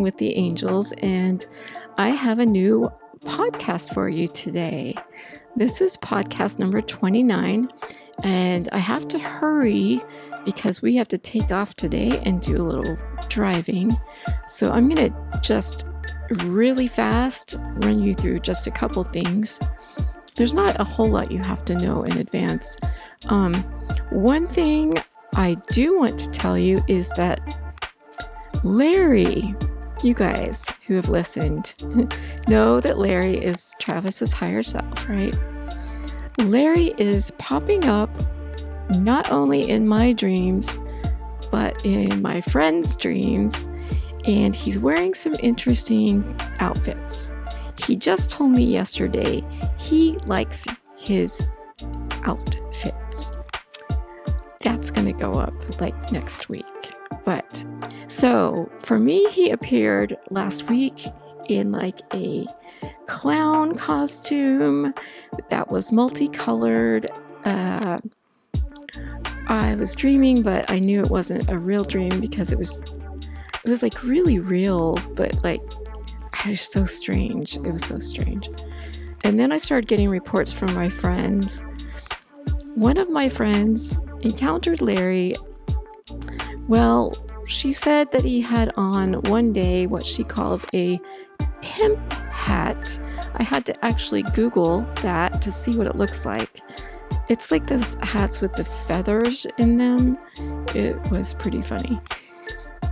with the angels, and I have a new podcast for you today. This is podcast number 29, and I have to hurry because we have to take off today and do a little driving. So I'm going to just really fast run you through just a couple things. There's not a whole lot you have to know in advance. One thing I do want to tell you is that Larry, you guys who have listened know that Larry is Travis's higher self, right? Larry is popping up not only in my dreams, but in my friends' dreams, and he's wearing some interesting outfits. He just told me yesterday he likes his outfits. That's going to go up like next week. But so for me, he appeared last week in like a clown costume that was multicolored. I was dreaming, but I knew it wasn't a real dream because it was like really real, but like it was so strange. It was so strange. And then I started getting reports from my friends. One of my friends encountered Larry. Well, she said that he had on one day what she calls a pimp hat. I had to actually Google that to see what it looks like. It's like the hats with the feathers in them. It was pretty funny.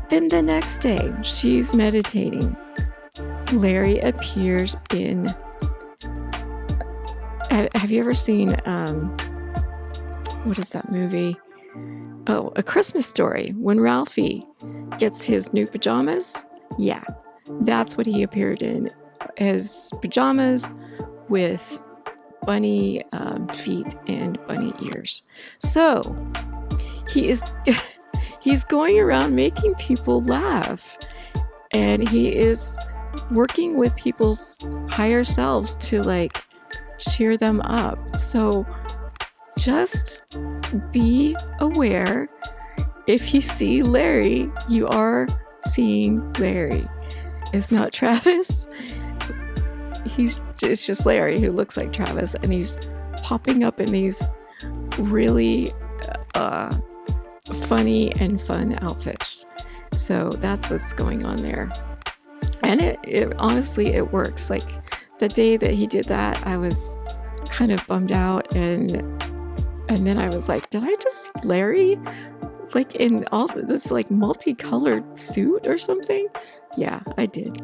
Then the next day, she's meditating. Larry appears in... Have you ever seen... what is that movie? Oh, A Christmas Story. When Ralphie gets his new pajamas. Yeah, that's what he appeared in. His pajamas with bunny feet and bunny ears. So he's going around making people laugh, and he is working with people's higher selves to like cheer them up. So just be aware. If you see Larry, you are seeing Larry. It's not Travis. It's just Larry who looks like Travis, and he's popping up in these really funny and fun outfits. So that's what's going on there. And it honestly, it works. Like the day that he did that, I was kind of bummed out, and then I was like, did I just see Larry like in all this like multicolored suit or something? Yeah, I did.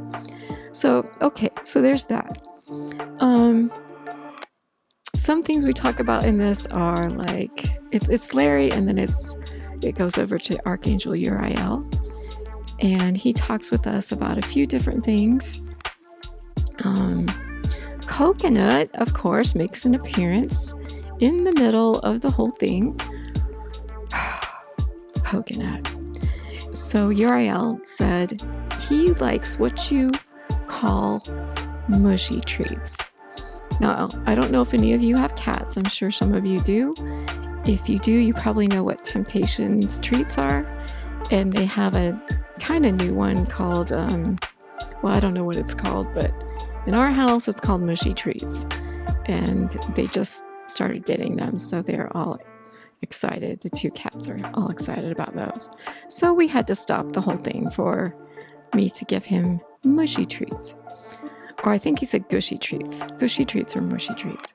So, okay, so there's that. Some things we talk about in this are like, it's Larry, and then it goes over to Archangel Uriel, and he talks with us about a few different things. Coconut, of course, makes an appearance in the middle of the whole thing. Coconut. So Uriel said he likes what you call mushy treats. Now, I don't know if any of you have cats. I'm sure some of you do. If you do, you probably know what Temptations treats are. And they have a kind of new one called, well, I don't know what it's called, but in our house, it's called mushy treats. And they just started getting them, so they're all excited. The two cats are all excited about those. So we had to stop the whole thing for me to give him mushy treats. Or I think he said gushy treats. Gushy treats or mushy treats.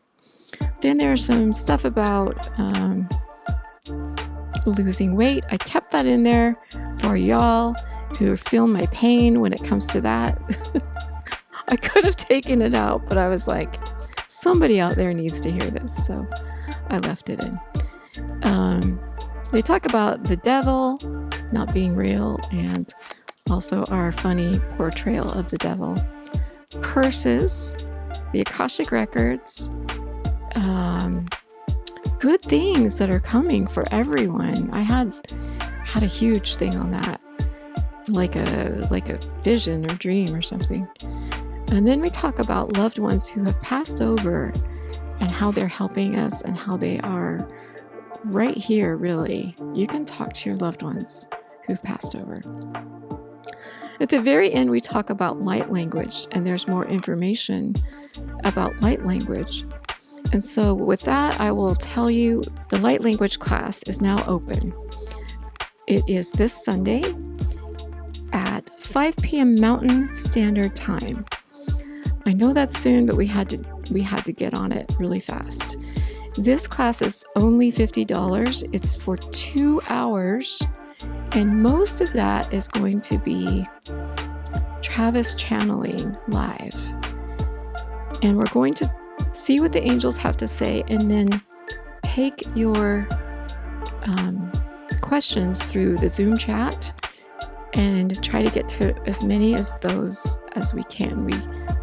Then there's some stuff about losing weight. I kept that in there for y'all who feel my pain when it comes to that. I could have taken it out, but I was like, somebody out there needs to hear this, so I left it in. They talk about the devil not being real, and also our funny portrayal of the devil. Curses, the Akashic records, good things that are coming for everyone. I had a huge thing on that, like a vision or dream or something. And then we talk about loved ones who have passed over and how they're helping us and how they are right here, really. You can talk to your loved ones who've passed over. At the very end, we talk about light language, and there's more information about light language. And so with that, I will tell you the light language class is now open. It is this Sunday at 5 p.m. Mountain Standard Time. I know that's soon, but we had to get on it really fast. This class is only $50. It's for 2 hours, and most of that is going to be Travis channeling live. And we're going to see what the angels have to say, and then take your questions through the Zoom chat and try to get to as many of those as we can. We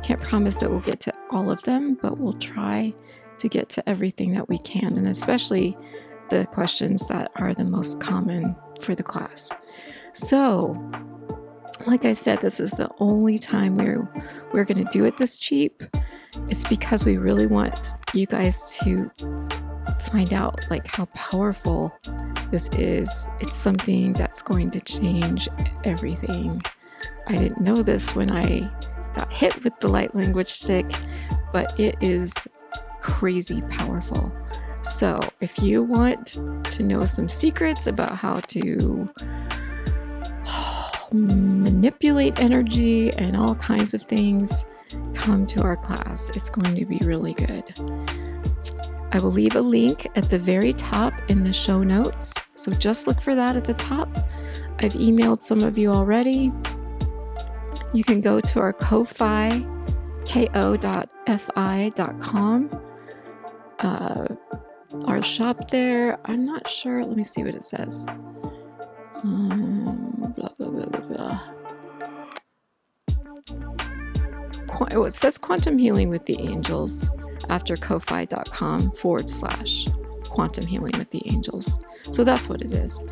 can't promise that we'll get to all of them, but we'll try to get to everything that we can, and especially the questions that are the most common for the class. So, like I said, this is the only time we're going to do it this cheap. It's because we really want you guys to find out like how powerful this is. It's something that's going to change everything. I didn't know this when I got hit with the light language stick, but it is crazy powerful. So if you want to know some secrets about how to manipulate energy and all kinds of things, come to our class. It's going to be really good. I will leave a link at the very top in the show notes, so just look for that at the top. I've emailed some of you already. You can go to our Ko-Fi, ko.fi.com. Our shop there, I'm not sure. Let me see what it says. Blah, blah, blah, blah, blah. It says Quantum Healing with the Angels after ko-fi.com/Quantum Healing with the Angels. So that's what it is.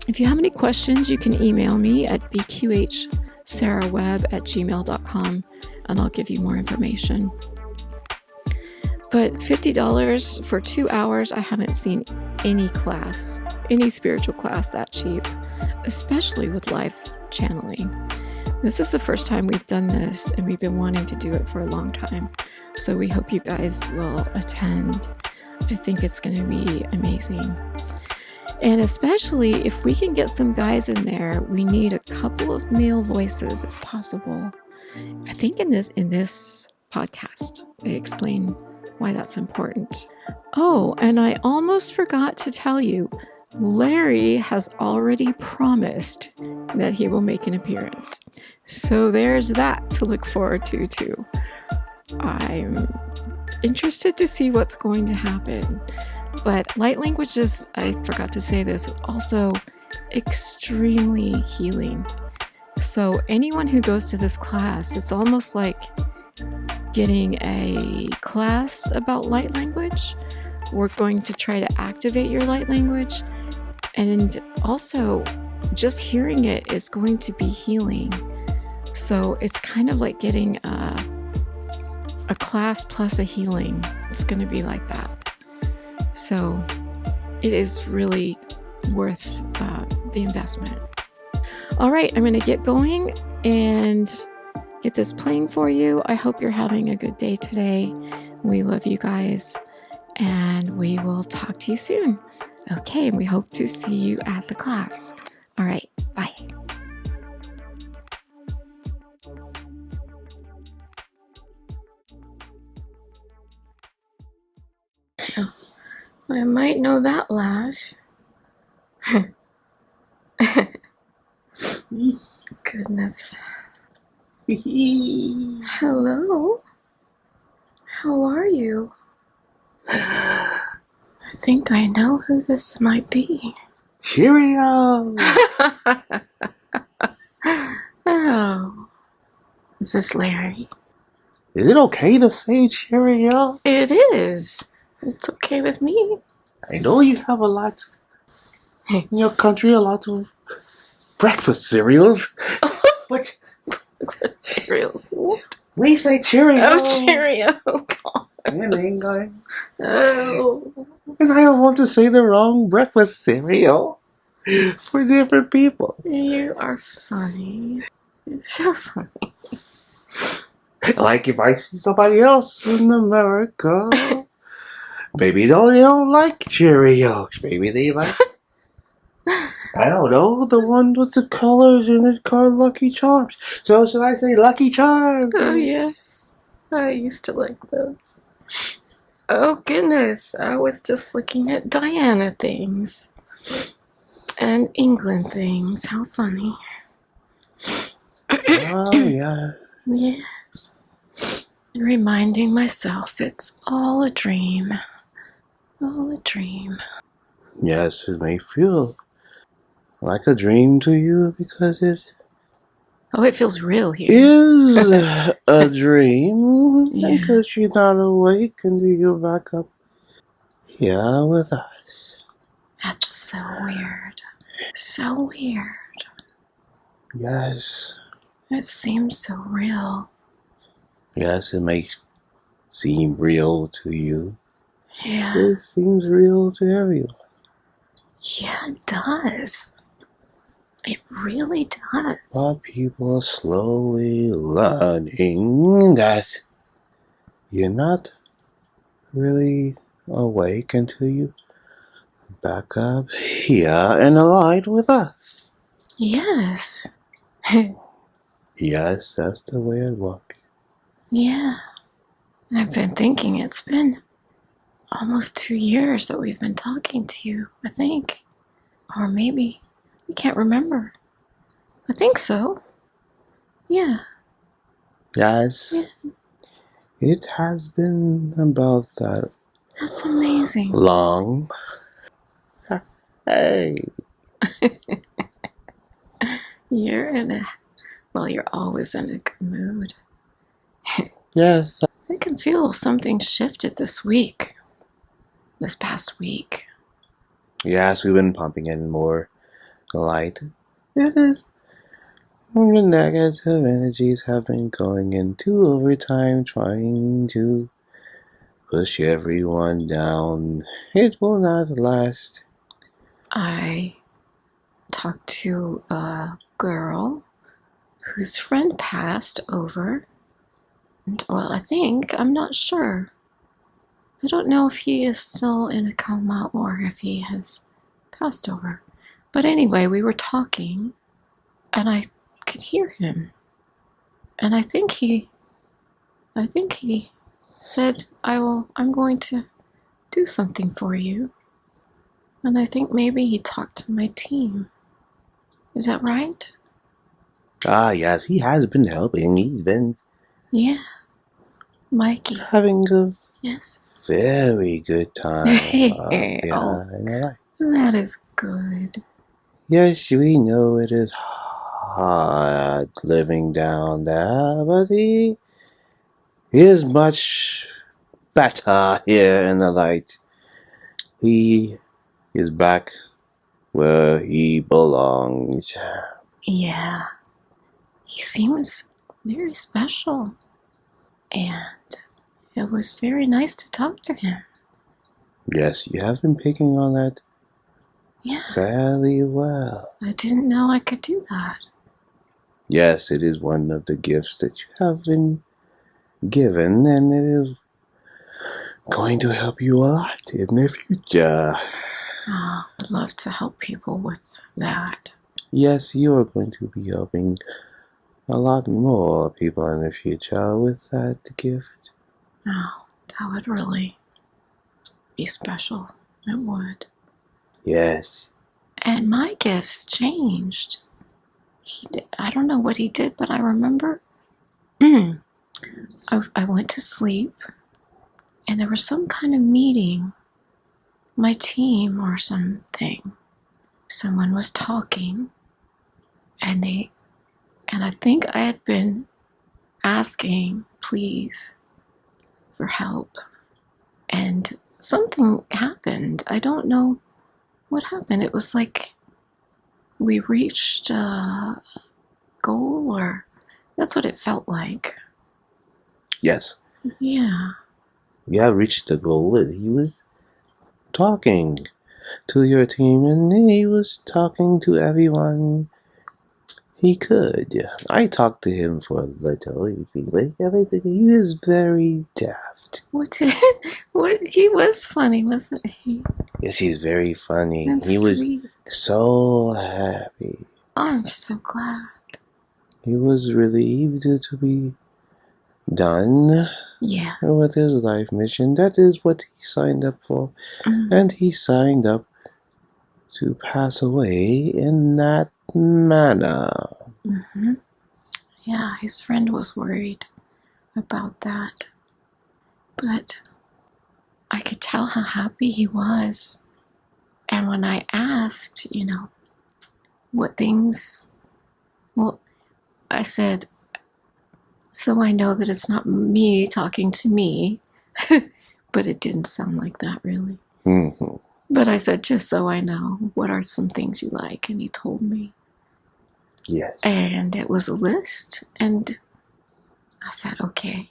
If you have any questions, you can email me at bqhsaraweb@gmail.com, and I'll give you more information. But $50 for 2 hours, I haven't seen any spiritual class that cheap, especially with live channeling. This is the first time we've done this, and we've been wanting to do it for a long time. So we hope you guys will attend. I think it's going to be amazing. And especially if we can get some guys in there, we need a couple of male voices if possible. I think in this podcast, they explain why that's important. Oh, and I almost forgot to tell you, Larry has already promised that he will make an appearance. So there's that to look forward to too. I'm interested to see what's going to happen. But light language is, I forgot to say this, also extremely healing. So anyone who goes to this class, it's almost like getting a class about light language. We're going to try to activate your light language. And also, just hearing it is going to be healing. So it's kind of like getting a class plus a healing. It's going to be like that. So it is really worth the investment. All right, I'm going to get going and get this playing for you. I hope you're having a good day today. We love you guys, and we will talk to you soon. Okay, and we hope to see you at the class. All right, bye. Oh, I might know that laugh. Goodness. Hello. How are you? I think I know who this might be. Cheerio! Oh. Is this Larry? Is it okay to say cheerio? It is. It's okay with me. I know you have a lot in your country, a lot of breakfast cereals. But Cereals. What? we say cheerio. Oh, Cheerio. God. In England. Oh. And I don't want to say the wrong breakfast cereal. for different people. You are funny. You're so funny. Like if I see somebody else in America, maybe they don't like Cheerios. Maybe they like, I don't know, the one with the colors in it called Lucky Charms. So should I say Lucky Charms? Oh, yes. I used to like those. Oh, goodness. I was just looking at Diana things. And England things. How funny. Oh, yeah. Yes. Reminding myself it's all a dream. All a dream. Yes, it may feel like a dream to you because it Oh, it feels real here. is a dream. Yeah. Because you're not awake until you're back up here with us. That's so weird. So weird. Yes. It seems so real. Yes, it may seem real to you. Yeah. It seems real to everyone. Yeah, it does. It really does. But people are slowly learning that you're not really awake until you back up here and aligned with us. Yes. Yes, that's the way it works. Yeah. I've been thinking it's been almost 2 years that we've been talking to you, I think. Or maybe. I can't remember. I think so. Yeah. Yes. Yeah. It has been about that That's amazing. long. Hey. You're always in a good mood. Yes. I can feel something shifted this past week. Yes, we've been pumping in more light. It is. The negative energies have been going into overtime trying to push everyone down. It will not last. I talked to a girl whose friend passed over. Well, I'm not sure. I don't know if he is still in a coma or if he has passed over. But anyway, we were talking and I could hear him. And I think he said, I'm going to do something for you. And I think maybe he talked to my team. Is that right? Ah, yes, he has been helping. He's been Mikey. having a Yes. very good time. That is good. Yes, we know it is hard living down there, but he is much better here in the light. He is back where he belongs. Yeah. He seems very special. And it was very nice to talk to him. Yes, you have been picking on that fairly well. I didn't know I could do that. Yes, it is one of the gifts that you have been given, and it is going to help you a lot in the future. Oh, I'd love to help people with that. Yes, you are going to be helping a lot more people in the future with that gift. Oh, that would really be special. It would. Yes. And my gifts changed. I don't know what he did, but I remember I went to sleep and there was some kind of meeting. My team or something. Someone was talking and I think I had been asking, please, for help. And something happened. I don't know what happened. It was like we reached a goal, or that's what it felt like. Yes. Yeah. You have reached the goal. He was talking to your team, and he was talking to everyone he could. I talked to him for a little. He was very daft. What? What? He was funny, wasn't he? Yes, he's very funny. And He was sweet. so happy. I'm so glad. He was relieved to be done Yeah. with his life mission. That is what he signed up for. And he signed up to pass away in that manner. Mm-hmm. Yeah, his friend was worried about that. But I could tell how happy he was. And when I asked, what things, well, I said, so I know that it's not me talking to me. But it didn't sound like that, really. Mm-hmm. But I said, just so I know, what are some things you like? And he told me. Yes. And it was a list. And I said, okay.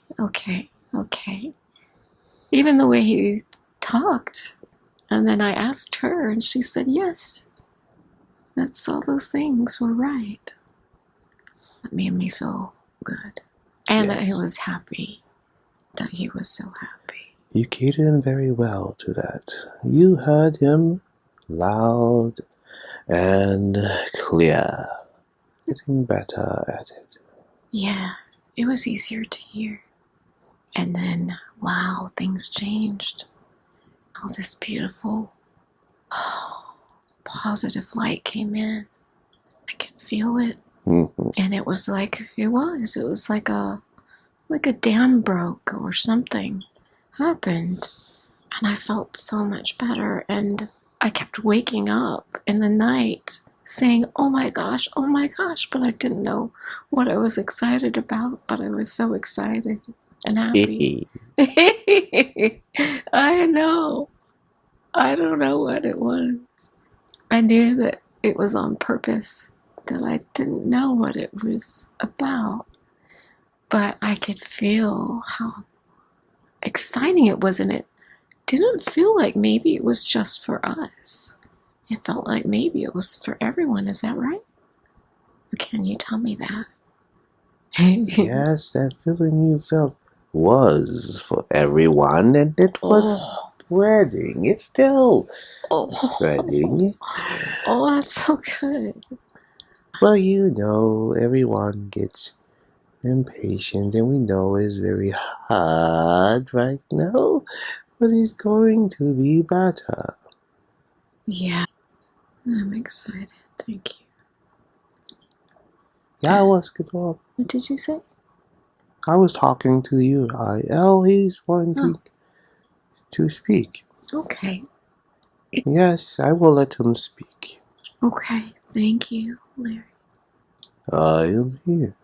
Even the way he talked. And then I asked her, and she said, yes. That's all those things were right. That made me feel good. And that he was happy. That he was so happy. You catered him very well to that. You heard him loud and clear. Getting better at it. Yeah, it was easier to hear. And then, wow, things changed. All this beautiful, positive light came in. I could feel it. Mm-hmm. And it was like a dam broke or something happened. And I felt so much better. And I kept waking up in the night saying, oh my gosh, but I didn't know what I was excited about, but I was so excited and happy. I know. I don't know what it was. I knew that it was on purpose, that I didn't know what it was about, but I could feel how exciting it was, and it didn't feel like maybe it was just for us. It felt like maybe it was for everyone. Is that right? Or can you tell me that? Yes, that feeling you felt was for everyone, and it was spreading. It's still spreading. Oh, that's so good. Well, everyone gets impatient, and we know it's very hard right now, but it's going to be better. Yeah, I'm excited. Thank you. Yeah, what's good? What did you say? I was talking to Uriel. He's wanting to speak. Okay. Yes, I will let him speak. Okay. Thank you, Larry. I am here.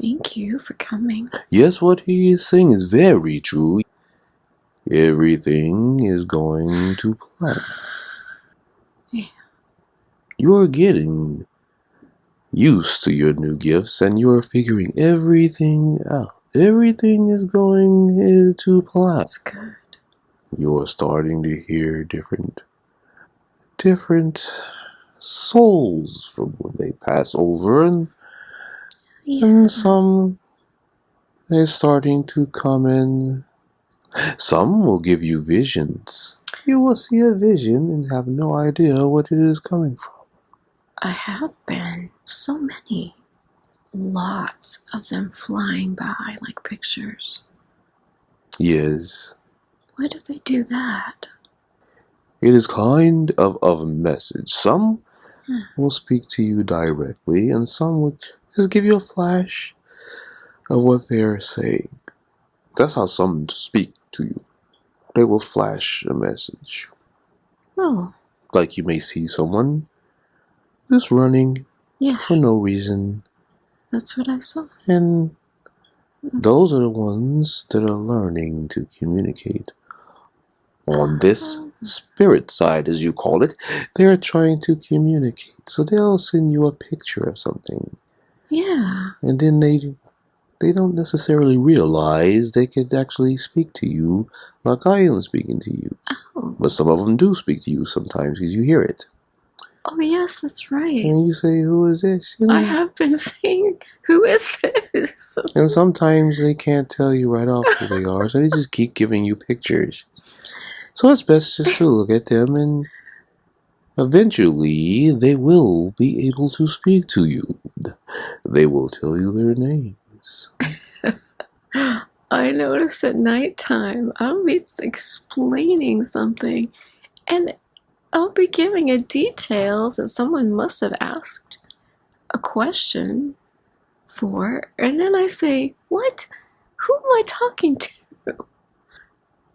Thank you for coming. Yes, what he is saying is very true. Everything is going to plan. Yeah. You're getting used to your new gifts, and you're figuring everything out. Everything is going to plan. That's good. You're starting to hear different souls from when they pass over, and some is starting to come in. Some will give you visions. You will see a vision and have no idea what it is coming from. I have been. So many. Lots of them flying by like pictures. Yes. Why do they do that? It is kind of a message. Some will speak to you directly, and some will just give you a flash of what they're saying. That's how some speak to you. They will flash a message. Oh. Like you may see someone just running for no reason. That's what I saw. And those are the ones that are learning to communicate. On this spirit side, as you call it, they're trying to communicate. So they'll send you a picture of something. Yeah. And then they don't necessarily realize they could actually speak to you like I am speaking to you. Oh. But some of them do speak to you sometimes because you hear it. Oh, yes, that's right. And you say, who is this? You know? I have been saying, who is this? And sometimes they can't tell you right off who they are, so they just keep giving you pictures. So it's best just to look at them, and eventually they will be able to speak to you. They will tell you their names. I notice at nighttime, I'll be explaining something, and I'll be giving a detail that someone must have asked a question for, and then I say, what? Who am I talking to?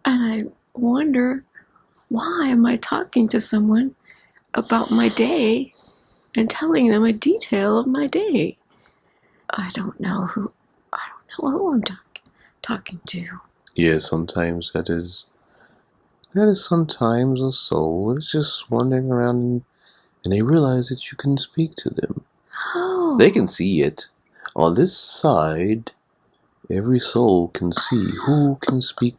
And I wonder, why am I talking to someone about my day and telling them a detail of my day? I don't know who I'm talking to. Yeah, sometimes that is sometimes a soul is just wandering around, and they realize that you can speak to them. Oh. They can see it. On this side, every soul can see who can speak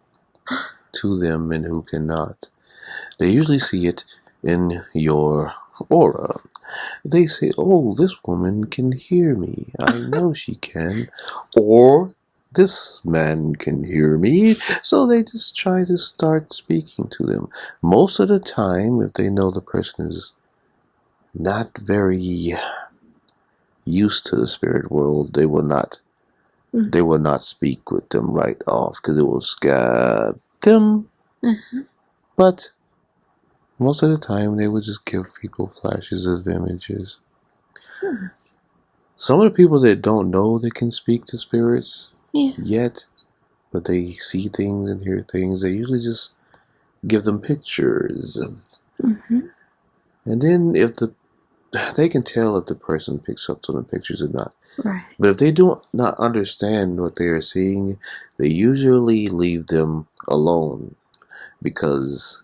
to them and who cannot. They usually see it in your aura. They say, oh, this woman can hear me. I know she can. Or this man can hear me. So they just try to start speaking to them. Most of the time, if they know the person is not very used to the spirit world, they will not speak with them right off because it will scare them. Mm-hmm. But most of the time, they would just give people flashes of images. Some of the people that don't know they can speak to spirits yet, but they see things and hear things, they usually just give them pictures. Mm-hmm. And then they can tell if the person picks up on the pictures or not. Right. But if they do not understand what they are seeing, they usually leave them alone because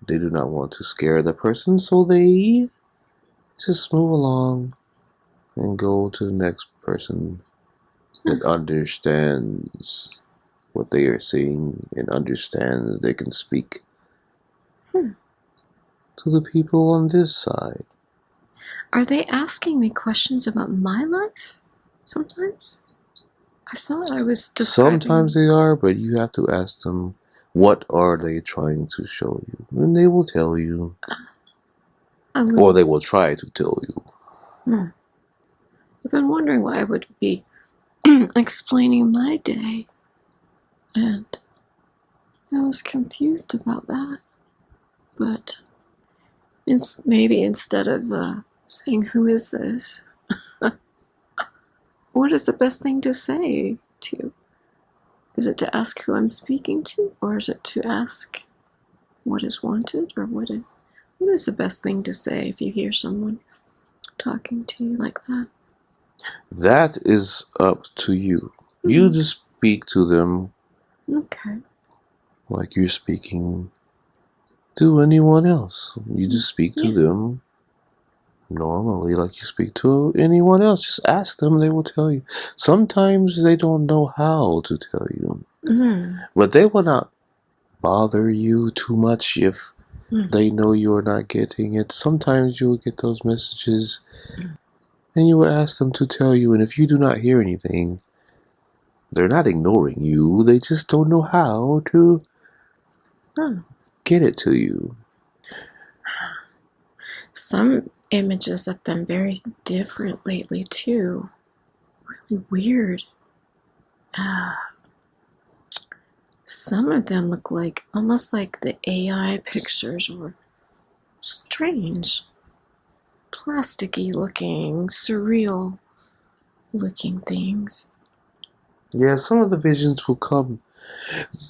they do not want to scare the person, so they just move along and go to the next person that understands what they are seeing and understands they can speak to the people on this side. Are they asking me questions about my life sometimes? I thought I was describing... Sometimes they are, but you have to ask them, what are they trying to show you? And they will tell you. Or they will try to tell you. I've been wondering why I would be explaining my day, and I was confused about that. But maybe instead of saying, who is this? What is the best thing to say to you? Is it to ask who I'm speaking to, or is it to ask what is wanted, or what is the best thing to say if you hear someone talking to you like that? That is up to you. Mm-hmm. You just speak to them. Okay. Like you're speaking to anyone else. You just speak to them normally like you speak to anyone else. Just ask them, they will tell you. Sometimes they don't know how to tell you. But they will not bother you too much if they know you're not getting it. Sometimes you will get those messages and you will ask them to tell you, and if you do not hear anything, they're not ignoring you. They just don't know how to get it to you. Some images have been very different lately too. Really weird. Some of them look like almost like the AI pictures were strange, plasticky looking, surreal looking things. Yeah, some of the visions will come.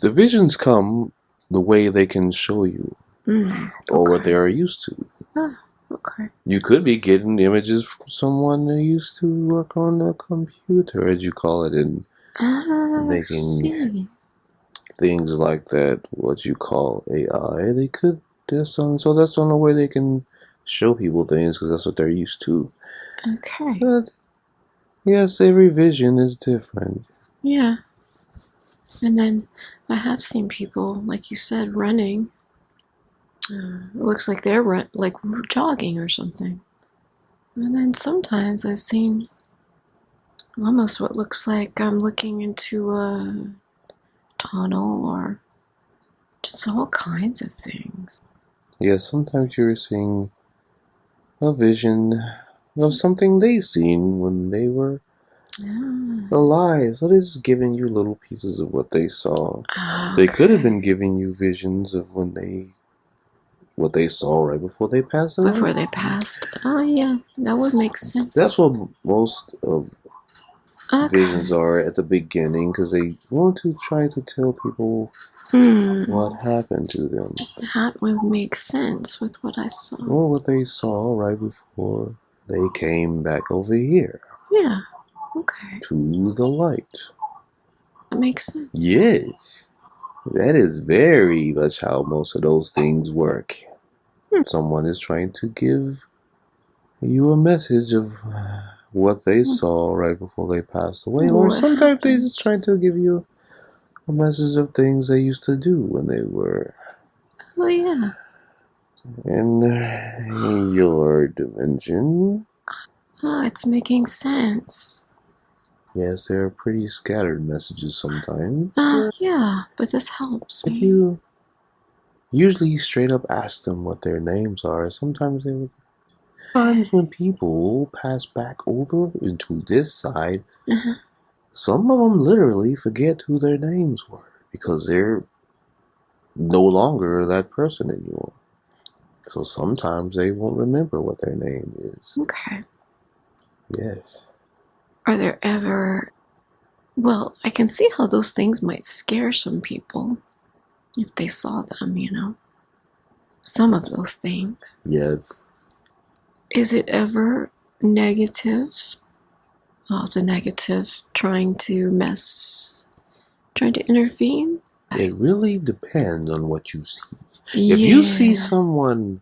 The visions come the way they can show you, or what they are used to. Okay. You could be getting images from someone that used to work on a computer, as you call it, and making things like that, what you call AI. They could, so that's the only way they can show people things, because that's what they're used to. Okay. But yes, every vision is different. Yeah. And then I have seen people, like you said, running It looks like they're like jogging or something. And then sometimes I've seen almost what looks like I'm looking into a tunnel or just all kinds of things. Yeah, sometimes you're seeing a vision of something they seen when they were alive. So they're just giving you little pieces of what they saw. Okay. They could have been giving you visions of what they saw right before they passed away. Before they passed. Oh yeah, that would make sense. That's what most of visions are at the beginning, because they want to try to tell people what happened to them. That would make sense with what I saw. Or what they saw right before they came back over here. Yeah, okay. To the light. That makes sense. Yes. That is very much how most of those things work. Someone is trying to give you a message of what they saw right before they passed away. Or sometimes they're just trying to give you a message of things they used to do when they were in your dimension. Oh, it's making sense. Yes, they're pretty scattered messages sometimes. Yeah, but this helps me. If you usually straight up ask them what their names are, sometimes they would. Sometimes when people pass back over into this side, some of them literally forget who their names were because they're no longer that person anymore. So sometimes they won't remember what their name is. Okay. Yes. Are there ever... Well, I can see how those things might scare some people if they saw them, you know. Some of those things. Yes. Is it ever negative? The negative trying to intervene? It really depends on what you see. Yeah. If you see someone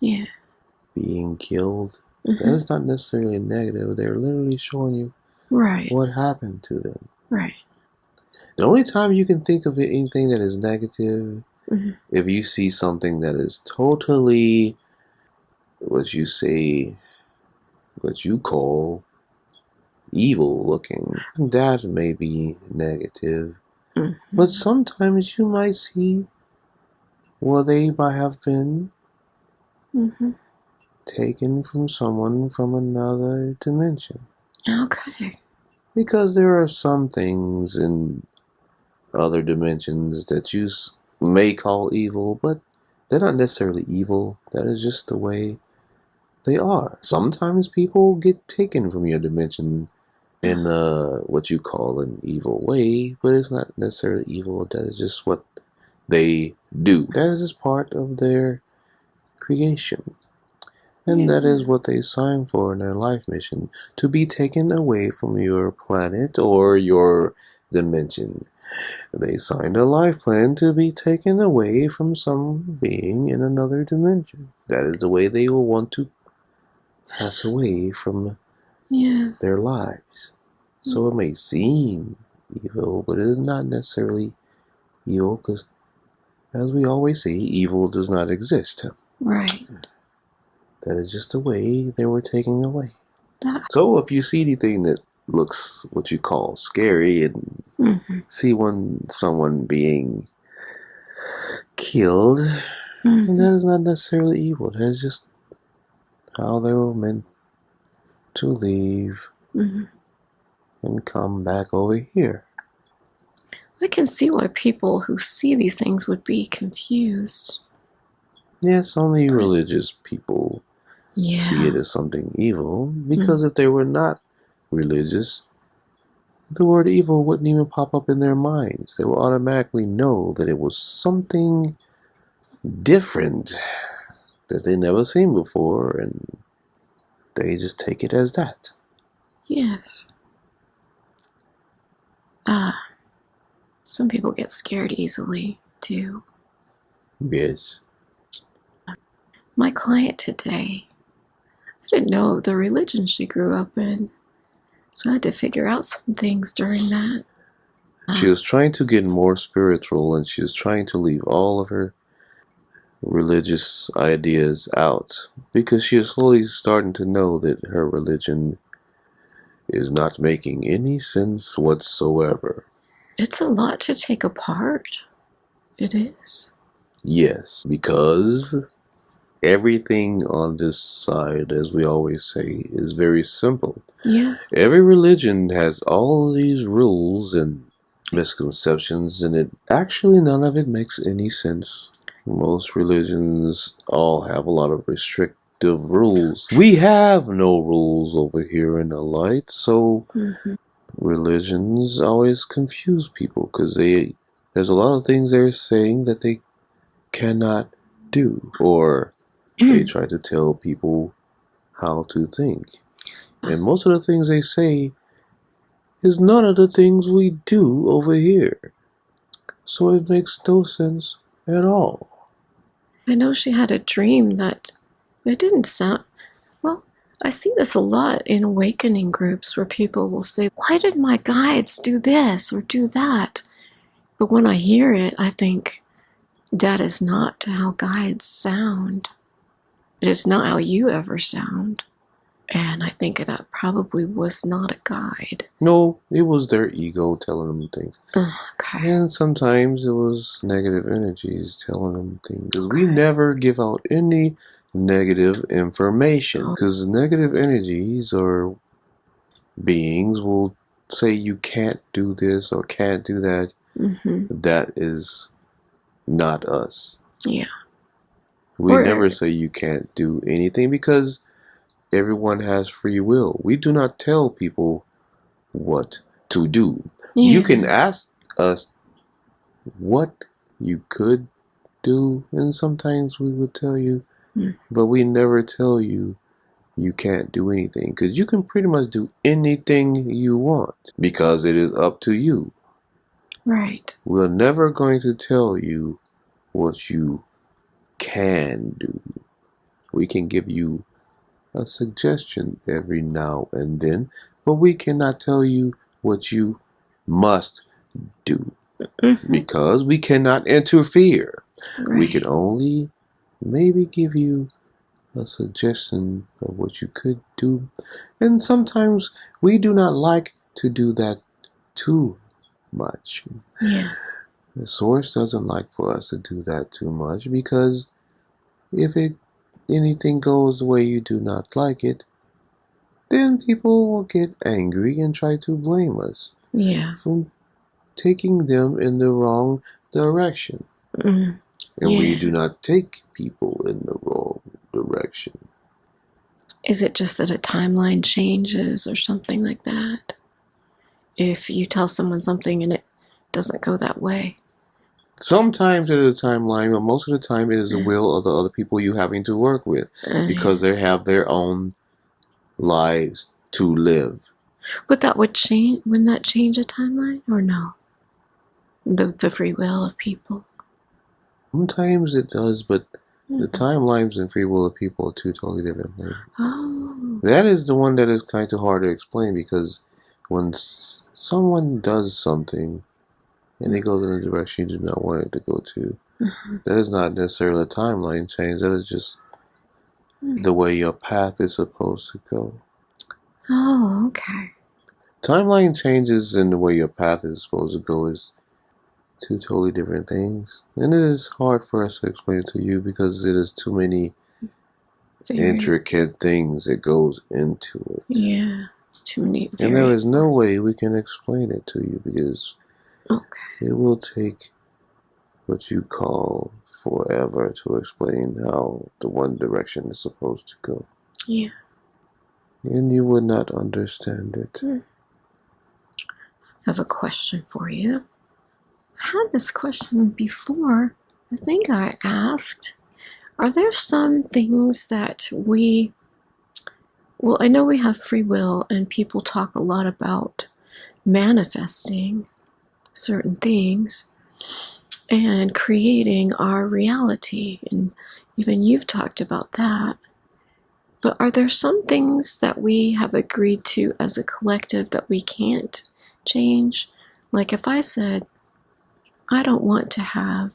being killed, that's not necessarily negative. They're literally showing you what happened to them. Right. The only time you can think of anything that is negative, if you see something that is totally what you call evil looking, that may be negative. But sometimes you might see they might have been taken from someone from another dimension. Okay. Because there are some things in other dimensions that you may call evil, but they're not necessarily evil. That is just the way they are. Sometimes people get taken from your dimension in what you call an evil way, but it's not necessarily evil. That is just what they do. That is just part of their creation. And that is what they signed for in their life mission, to be taken away from your planet or your dimension. They signed a life plan to be taken away from some being in another dimension. That is the way they will want to pass away from their lives. So it may seem evil, but it is not necessarily evil, because, as we always say, evil does not exist. Right. That is just the way they were taken away. So if you see anything that looks what you call scary and see someone being killed, that is not necessarily evil. That is just how they were meant to leave and come back over here. I can see why people who see these things would be confused. Yes, only religious people see it as something evil, because if they were not religious, the word evil wouldn't even pop up in their minds. They will automatically know that it was something different that they never seen before, and they just take it as that. Yes. Some people get scared easily, too. Yes. My client today, I didn't know the religion she grew up in, so I had to figure out some things during that. She was trying to get more spiritual, and she was trying to leave all of her religious ideas out because she is slowly starting to know that her religion is not making any sense whatsoever. It's a lot to take apart. It is. Yes, because everything on this side, as we always say, is very simple. Yeah. Every religion has all these rules and misconceptions, and actually none of it makes any sense. Most religions all have a lot of restrictive rules. We have no rules over here in the light, so religions always confuse people because there's a lot of things they're saying that they cannot do, or they try to tell people how to think. And most of the things they say is none of the things we do over here. So it makes no sense at all. I know she had a dream that it didn't sound... Well, I see this a lot in awakening groups where people will say, why did my guides do this or do that? But when I hear it, I think, that is not how guides sound. It is not how you ever sound. And I think that probably was not a guide. No, it was their ego telling them things. Okay. And sometimes it was negative energies telling them things. Because we never give out any negative information. Because negative energies or beings will say you can't do this or can't do that. That is not us. Yeah. We never say you can't do anything because everyone has free will. We do not tell people what to do. Yeah. You can ask us what you could do, and sometimes we would tell you, but we never tell you you can't do anything, because you can pretty much do anything you want because it is up to you. Right. We're never going to tell you what you can do. We can give you a suggestion every now and then, but we cannot tell you what you must do because we cannot interfere. Right. We can only maybe give you a suggestion of what you could do, and sometimes we do not like to do that too much. Yeah. The source doesn't like for us to do that too much because if anything goes the way you do not like it, then people will get angry and try to blame us. Yeah. For taking them in the wrong direction. And we do not take people in the wrong direction. Is it just that a timeline changes or something like that? If you tell someone something and it doesn't go that way? Sometimes it is a timeline, but most of the time it is the will of the other people you having to work with because they have their own lives to live. But that would change, wouldn't that change a timeline or no? The free will of people? Sometimes it does, but the timelines and free will of people are two totally different things. Oh. That is the one that is kind of hard to explain because when someone does something and it goes in a direction you do not want it to go to, that is not necessarily a timeline change. That is just the way your path is supposed to go. Oh, okay. Timeline changes and the way your path is supposed to go is two totally different things. And it is hard for us to explain it to you because it is too many intricate things that goes into it. Yeah. Too many. And there is no way we can explain it to you because it will take what you call forever to explain how the one direction is supposed to go. Yeah. And you would not understand it. I have a question for you. I had this question before. I think I asked, are there some things that well, I know we have free will and people talk a lot about manifesting certain things and creating our reality, and even you've talked about that. But are there some things that we have agreed to as a collective that we can't change? Like if I said, I don't want to have,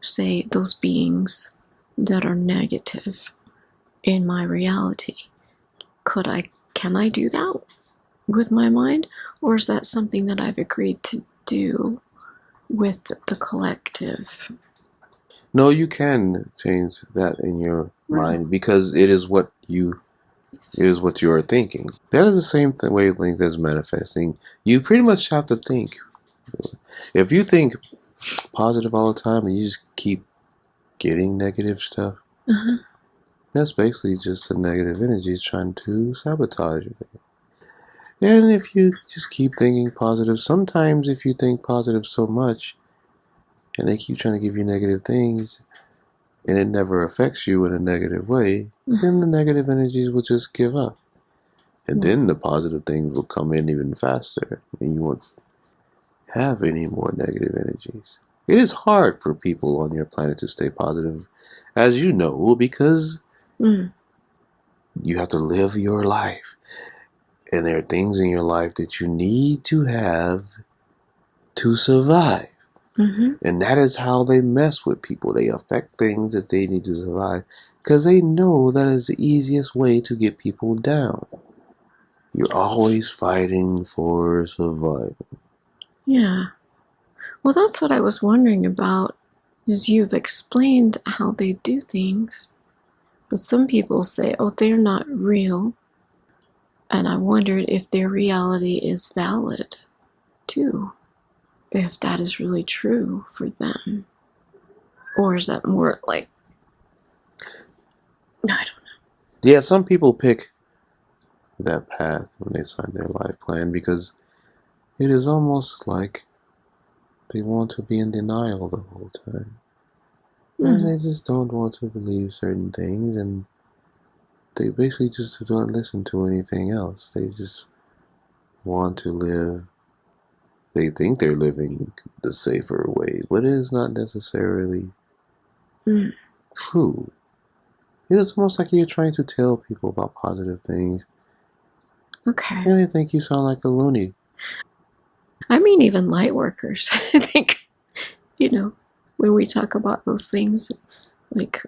say, those beings that are negative in my reality. Can I do that with my mind? Or is that something that I've agreed to do with the collective? No, you can change that in your mind because it is what you are thinking. That is the same wavelength as manifesting. You pretty much have to think. If you think positive all the time and you just keep getting negative stuff, that's basically just a negative energy trying to sabotage you. And if you just keep thinking positive, sometimes if you think positive so much and they keep trying to give you negative things and it never affects you in a negative way, then the negative energies will just give up. And then the positive things will come in even faster and you won't have any more negative energies. It is hard for people on your planet to stay positive, as you know, because you have to live your life. And there are things in your life that you need to have to survive. And that is how they mess with people. They affect things that they need to survive because they know that is the easiest way to get people down. You're always fighting for survival. Yeah. Well, that's what I was wondering about, is you've explained how they do things, but some people say, oh, they're not real. And I wondered if their reality is valid, too. If that is really true for them. Or is that more like, I don't know. Yeah, some people pick that path when they sign their life plan because it is almost like they want to be in denial the whole time. And they just don't want to believe certain things, and they basically just don't listen to anything else. They just want to live. They think they're living the safer way, but it is not necessarily true. It is almost like you're trying to tell people about positive things. Okay. And they think you sound like a loony. I mean, even light workers. I think, when we talk about those things, like,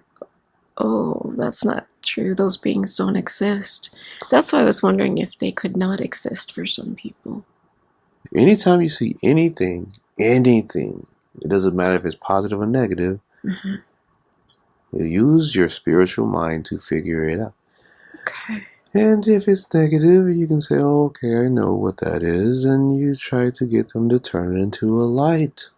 oh, that's not true. Those beings don't exist. That's why I was wondering if they could not exist for some people. Anytime you see anything, it doesn't matter if it's positive or negative, you use your spiritual mind to figure it out. Okay. And if it's negative, you can say, oh, okay, I know what that is, and you try to get them to turn it into a light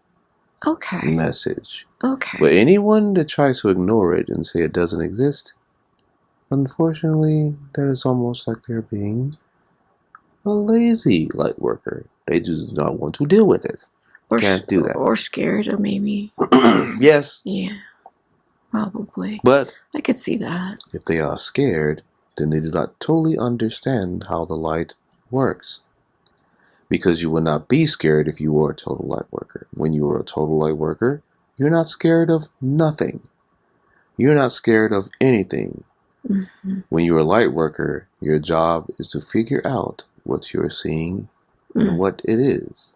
message. Okay. But anyone that tries to ignore it and say it doesn't exist, unfortunately, that is almost like they're being a lazy light worker. They just don't want to deal with it. Can't do that. Or scared, or maybe. Yes. Yeah. Probably. But I could see that. If they are scared, then they do not totally understand how the light works. Because you would not be scared if you were a total light worker. When you are a total light worker, you're not scared of nothing. You're not scared of anything. When you're a light worker, your job is to figure out what you're seeing and what it is.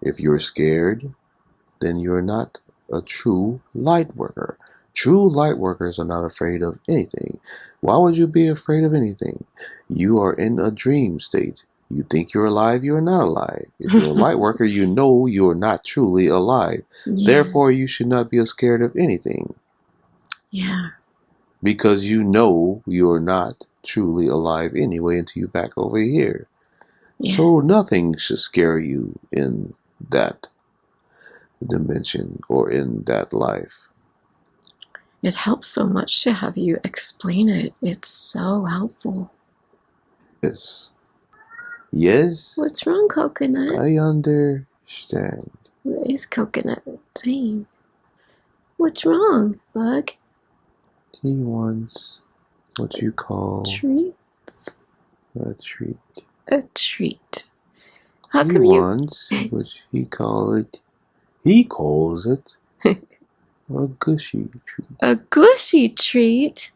If you're scared, then you're not a true light worker. True light workers are not afraid of anything. Why would you be afraid of anything? You are in a dream state. You think you're alive, you are not alive. If you're a light worker, you know you are not truly alive. Yeah. Therefore, you should not be scared of anything. Yeah. Because you know you are not truly alive anyway until you're back over here. Yeah. So nothing should scare you in that dimension or in that life. It helps so much to have you explain it. It's so helpful. Yes. Yes. What's wrong, Coconut? I understand. What is Coconut saying? What's wrong, Bug? He wants what you call treats. A treat. A treat. How he come wants what he calls it. He calls it a gushy treat. A gushy treat?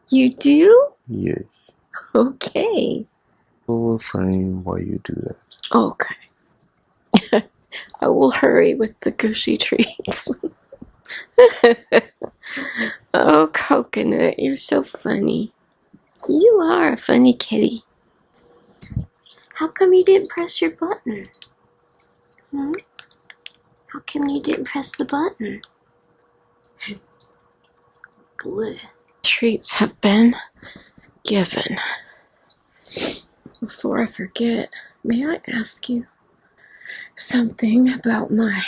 You do? Yes. Okay. We'll refrain while you do that. Okay. I will hurry with the gushy treats. Oh, Coconut, you're so funny. You are a funny kitty. How come you didn't press your button? Hmm? How come you didn't press the button? Bleh. Treats have been given. Before I forget, may I ask you something about my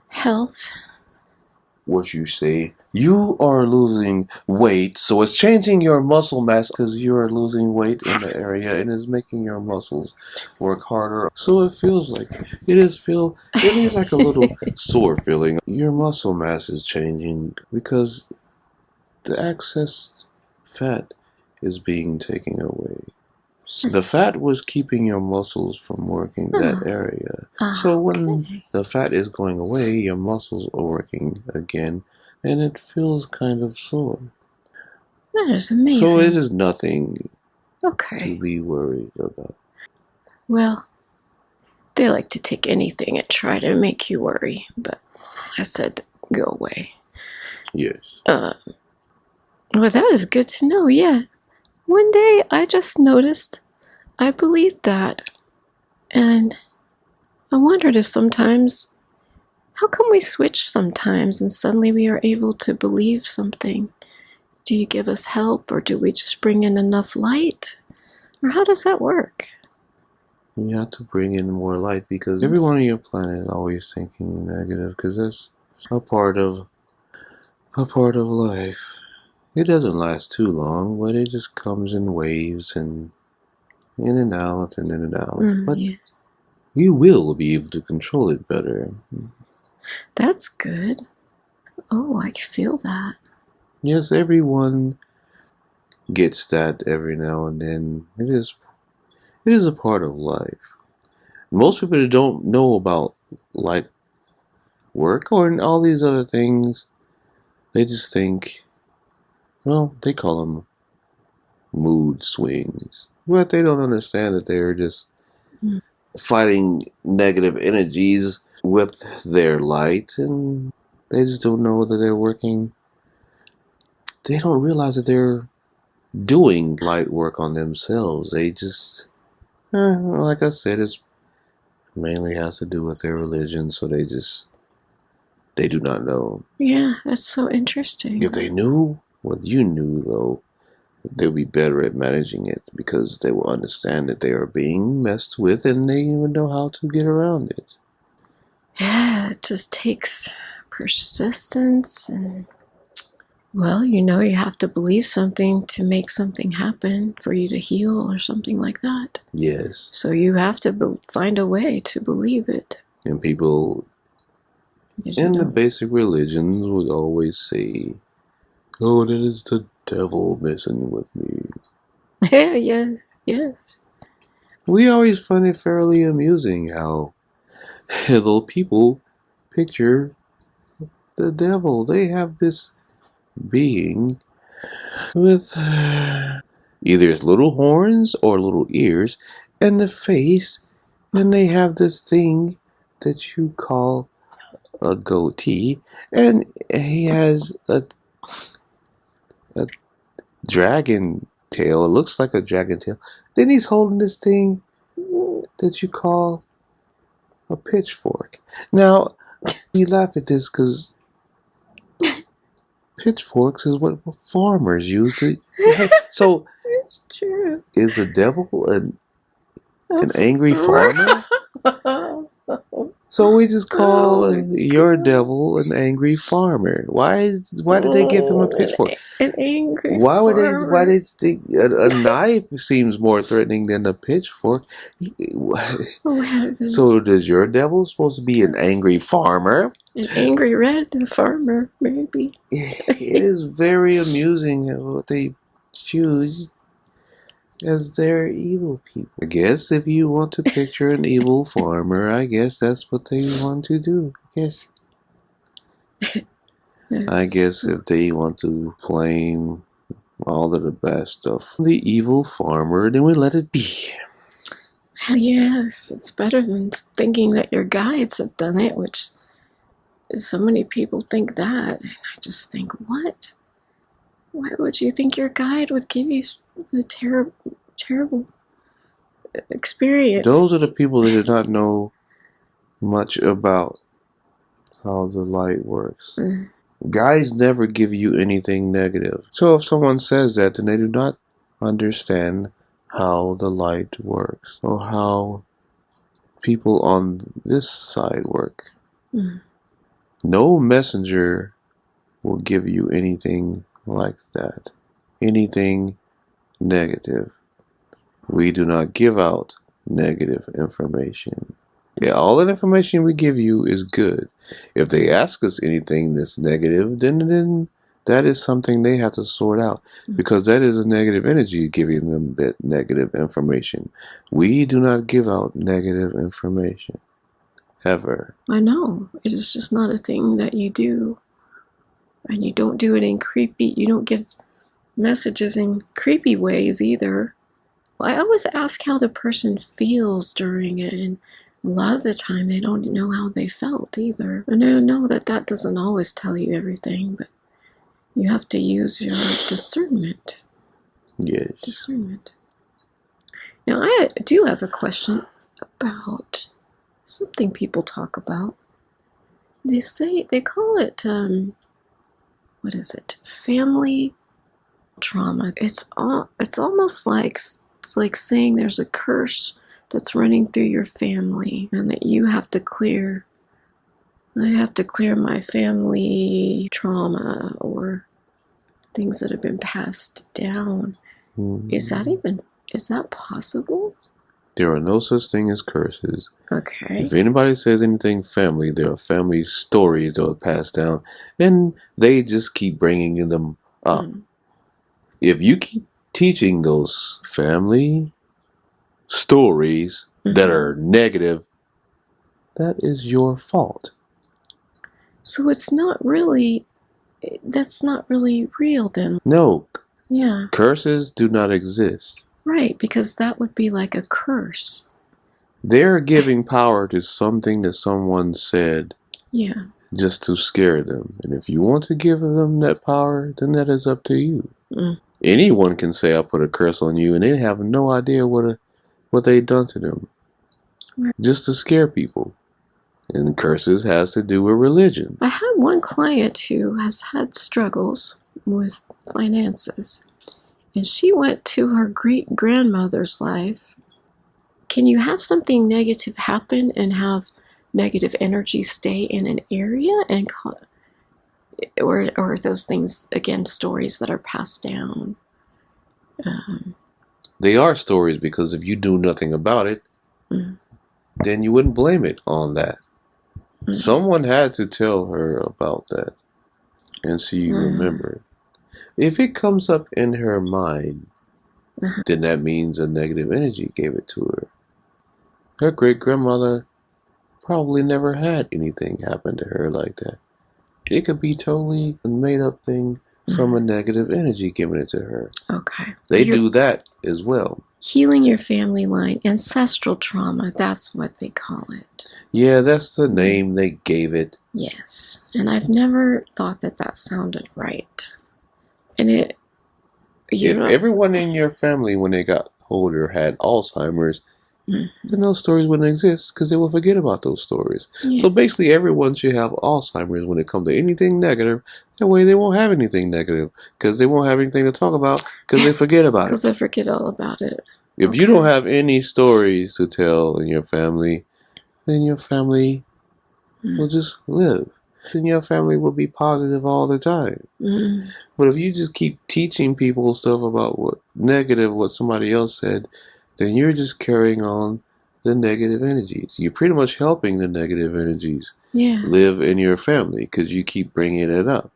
health? What you say? You are losing weight, so it's changing your muscle mass because you are losing weight in the area and it's making your muscles work harder. So it feels like it is like a little sore feeling. Your muscle mass is changing because the excess fat is being taken away. The fat was keeping your muscles from working that area. So when the fat is going away, your muscles are working again, and it feels kind of sore. That is amazing. So it is nothing Okay. to be worried about. Well, they like to take anything and try to make you worry, but I said go away. Yes. Well, that is good to know, yeah. One day I just noticed I believed that, and I wondered if sometimes, how come we switch sometimes and suddenly we are able to believe something? Do you give us help, or do we just bring in enough light? Or how does that work? You have to bring in more light because everyone on your planet is always thinking negative because that's a part of life. It doesn't last too long, but it just comes in waves and in and out and in and out. But Yeah. you will be able to control it better. That's good. Oh, I can feel that. Yes, everyone gets that every now and then. It is a part of life. Most people don't know about light work or all these other things. They just think, well, they call them mood swings. But they don't understand that they're just fighting negative energies with their light, and they just don't know that they're working. They don't realize that they're doing light work on themselves. They just, like I said, it's mainly has to do with their religion, so they do not know. Yeah, that's so interesting. If they knew what you knew, though, they'll be better at managing it because they will understand that they are being messed with and they would know how to get around it. Yeah, it just takes persistence and, well, you have to believe something to make something happen for you to heal or something like that. Yes. So you have to find a way to believe it. And people in the basic religions would always say, oh, that is the devil messing with me. Yeah, yes. We always find it fairly amusing how little people picture the devil. They have this being with either his little horns or little ears and the face, and they have this thing that you call a goatee, and he has a dragon tail. It looks like a dragon tail. Then he's holding this thing that you call a pitchfork. Now, you laugh at this because pitchforks is what farmers use to. So, It's true. is the devil an angry farmer? So we just call your devil an angry farmer. Why did they give him a pitchfork? An angry farmer. Why did they think a knife seems more threatening than a pitchfork? Oh, heavens. So does your devil supposed to be an angry farmer? An angry red farmer, maybe. It is very amusing what they choose as their evil people. I guess if you want to picture an evil farmer, I guess that's what they want to do. Yes. I guess if they want to claim all of the bad stuff, the evil farmer, then we let it be. Hell yes, it's better than thinking that your guides have done it, which so many people think that. And I just think, what? Why would you think your guide would give you a terrible experience? Those are the people that did not know much about how the light works. Guides never give you anything negative. So if someone says that, then they do not understand how the light works or how people on this side work. No messenger will give you anything like that. Anything negative. We do not give out negative information. Yeah, all the information we give you is good. If they ask us anything that's negative, then that is something they have to sort out, because that is a negative energy giving them that negative information. We do not give out negative information. Ever. I know. It is just not a thing that you do. And you don't do it in creepy, you don't give messages in creepy ways either. Well, I always ask how the person feels during it, and a lot of the time they don't know how they felt either. And I know that doesn't always tell you everything, but you have to use your discernment. Yes. Discernment. Now, I do have a question about something people talk about. They call it, what is it? Family trauma. It's almost like, it's like saying there's a curse that's running through your family, and that you have to clear. I have to clear my family trauma or things that have been passed down. Is that possible? There are no such thing as curses. Okay. If anybody says anything family, there are family stories that are passed down, and they just keep bringing them up. If you keep teaching those family stories that are negative, that is your fault. So that's not really real then. No. Yeah. Curses do not exist. Right, because that would be like a curse. They're giving power to something that someone said. Yeah. Just to scare them. And if you want to give them that power, then that is up to you. Anyone can say, "I'll put a curse on you," and they have no idea what they've done to them. Right. Just to scare people. And curses has to do with religion. I had one client who has had struggles with finances, and she went to her great-grandmother's life. Can you have something negative happen and have negative energy stay in an area, and or those things, again, stories that are passed down? They are stories, because if you do nothing about it, then you wouldn't blame it on that. Someone had to tell her about that, and she remembered. If it comes up in her mind, then that means a negative energy gave it to her. Her great-grandmother probably never had anything happen to her like that. It could be totally a made-up thing from a negative energy giving it to her. Okay. They do that as well. Healing your family line, ancestral trauma, that's what they call it. Yeah, that's the name they gave it. Yes, and I've never thought that sounded right. And if everyone in your family, when they got older, had Alzheimer's, then those stories wouldn't exist, because they will forget about those stories. Yeah. So basically everyone should have Alzheimer's when it comes to anything negative. That way they won't have anything negative, because they won't have anything to talk about, because they forget about it. Because they forget all about it. If you don't have any stories to tell in your family, then your family will just live. Then your family will be positive all the time. But if you just keep teaching people stuff about what somebody else said, then you're just carrying on the negative energies. You're pretty much helping the negative energies live in your family, because you keep bringing it up.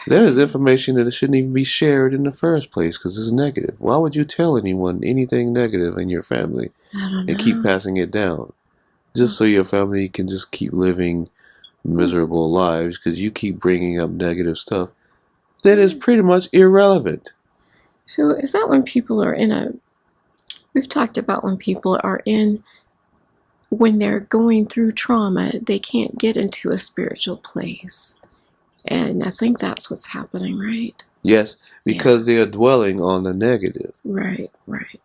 That is information that shouldn't even be shared in the first place, because it's negative. Why would you tell anyone anything negative in your family and keep passing it down? Just so your family can just keep living miserable lives, because you keep bringing up negative stuff that is pretty much irrelevant. So is that when people are we've talked about when people are in when they're going through trauma, they can't get into a spiritual place. And I think that's what's happening, right? Yes, because they're dwelling on the negative. Right.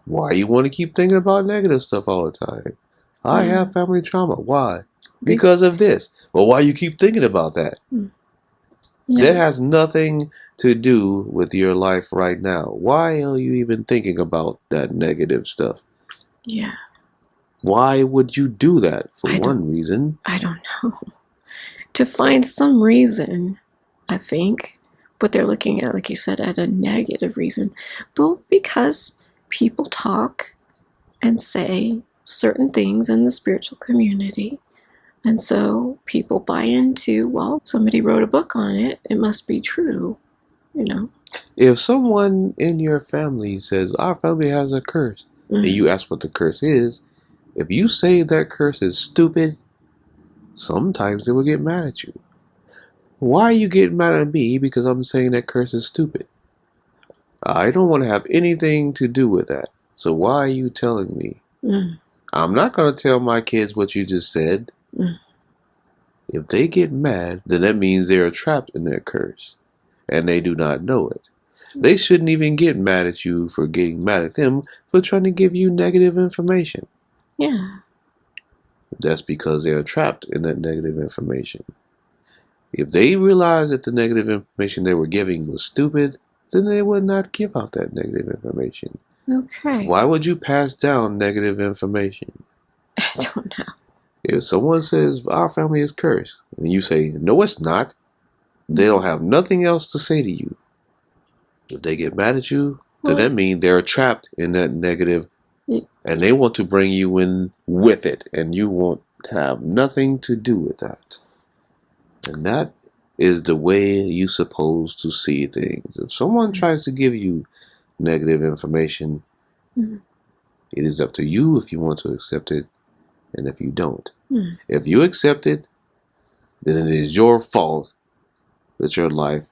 Why you want to keep thinking about negative stuff all the time? I have family trauma. Why? Because of this. Well, why you keep thinking about that? That has nothing to do with your life right now. Why are you even thinking about that negative stuff? Yeah. Why would you do that? For one reason. I don't know. To find some reason, I think. But they're looking at, like you said, at a negative reason. But because people talk and say certain things in the spiritual community. And so people buy into, well, somebody wrote a book on it. It must be true, you know. If someone in your family says, our family has a curse, and you ask what the curse is, if you say that curse is stupid, sometimes they will get mad at you. Why are you getting mad at me because I'm saying that curse is stupid? I don't want to have anything to do with that. So why are you telling me? I'm not going to tell my kids what you just said. If they get mad, then that means they are trapped in their curse. And they do not know it. They shouldn't even get mad at you for getting mad at them for trying to give you negative information. Yeah. That's because they are trapped in that negative information. If they realized that the negative information they were giving was stupid, then they would not give out that negative information. Okay. Why would you pass down negative information? I don't know. If someone says, our family is cursed, and you say, no, it's not, they don't have nothing else to say to you. If they get mad at you, then that means they're trapped in that negative, and they want to bring you in with it, and you won't have nothing to do with that. And that is the way you're supposed to see things. If someone tries to give you negative information, it is up to you if you want to accept it, and if you don't. If you accept it, then it is your fault that your life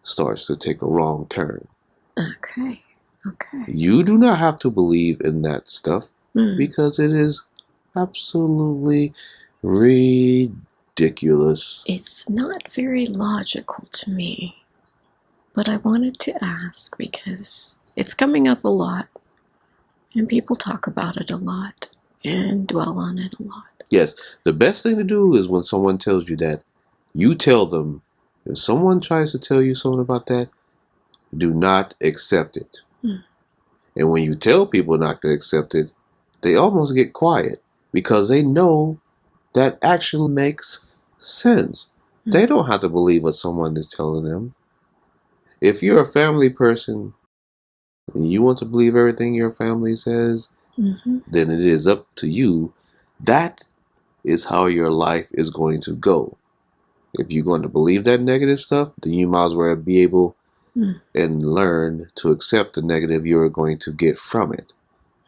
starts to take a wrong turn. Okay. You do not have to believe in that stuff because it is absolutely ridiculous. It's not very logical to me, but I wanted to ask because it's coming up a lot and people talk about it a lot and dwell on it a lot. Yes, the best thing to do is when someone tells you that, you tell them. If someone tries to tell you something about that, do not accept it. And when you tell people not to accept it, they almost get quiet because they know that actually makes sense. They don't have to believe what someone is telling them. If you're a family person and you want to believe everything your family says, then it is up to you. That is how your life is going to go. If you're going to believe that negative stuff, then you might as well be able and learn to accept the negative you're going to get from it,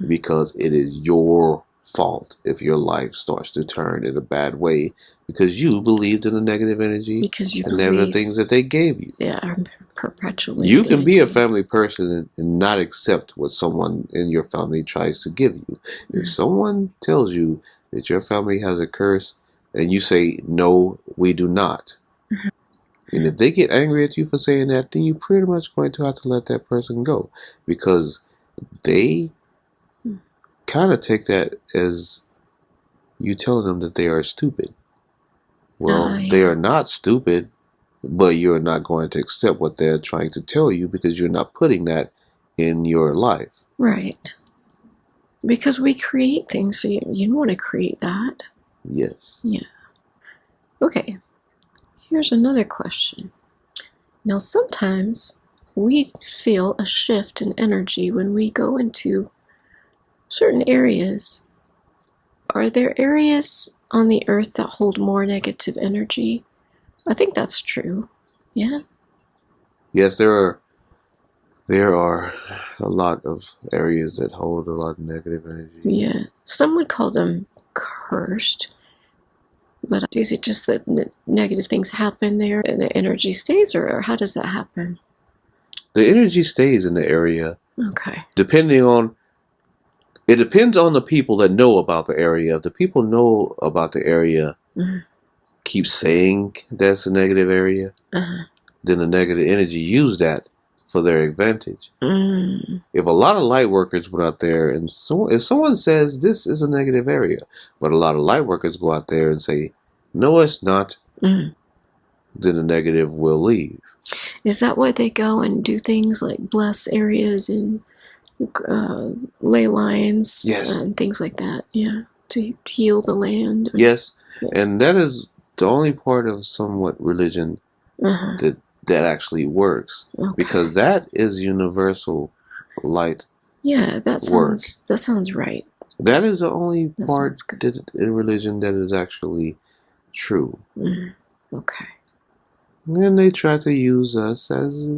because it is your fault if your life starts to turn in a bad way because you believed in the negative energy and the things that they gave you. Yeah, perpetually. You can be a family person and not accept what someone in your family tries to give you. If someone tells you that your family has a curse and you say, no, we do not. And if they get angry at you for saying that, then you're pretty much going to have to let that person go, because they kind of take that as you telling them that they are stupid. Well, they are not stupid, but you're not going to accept what they're trying to tell you because you're not putting that in your life. Right. Because we create things, so you don't want to create that. Yes. Yeah. Okay. Here's another question. Now, sometimes we feel a shift in energy when we go into certain areas. Are there areas on the earth that hold more negative energy? I think that's true. Yeah? Yes, there are a lot of areas that hold a lot of negative energy. Yeah. Some would call them cursed. But is it just that negative things happen there and the energy stays, or how does that happen? The energy stays in the area. Okay. Depending on It depends on the people that know about the area. If the people know about the area keep saying that's a negative area, then the negative energy use that for their advantage. If a lot of light workers went out there and if someone says this is a negative area, but a lot of light workers go out there and say, no, it's not, then the negative will leave. Is that why they go and do things like bless areas and ley lines and things like that? Yeah, to heal the land. Yes, and that is the only part of somewhat religion that actually works, because that is universal light. Yeah, that sounds right. That is the only part in religion that is actually true. Okay. And they try to use us as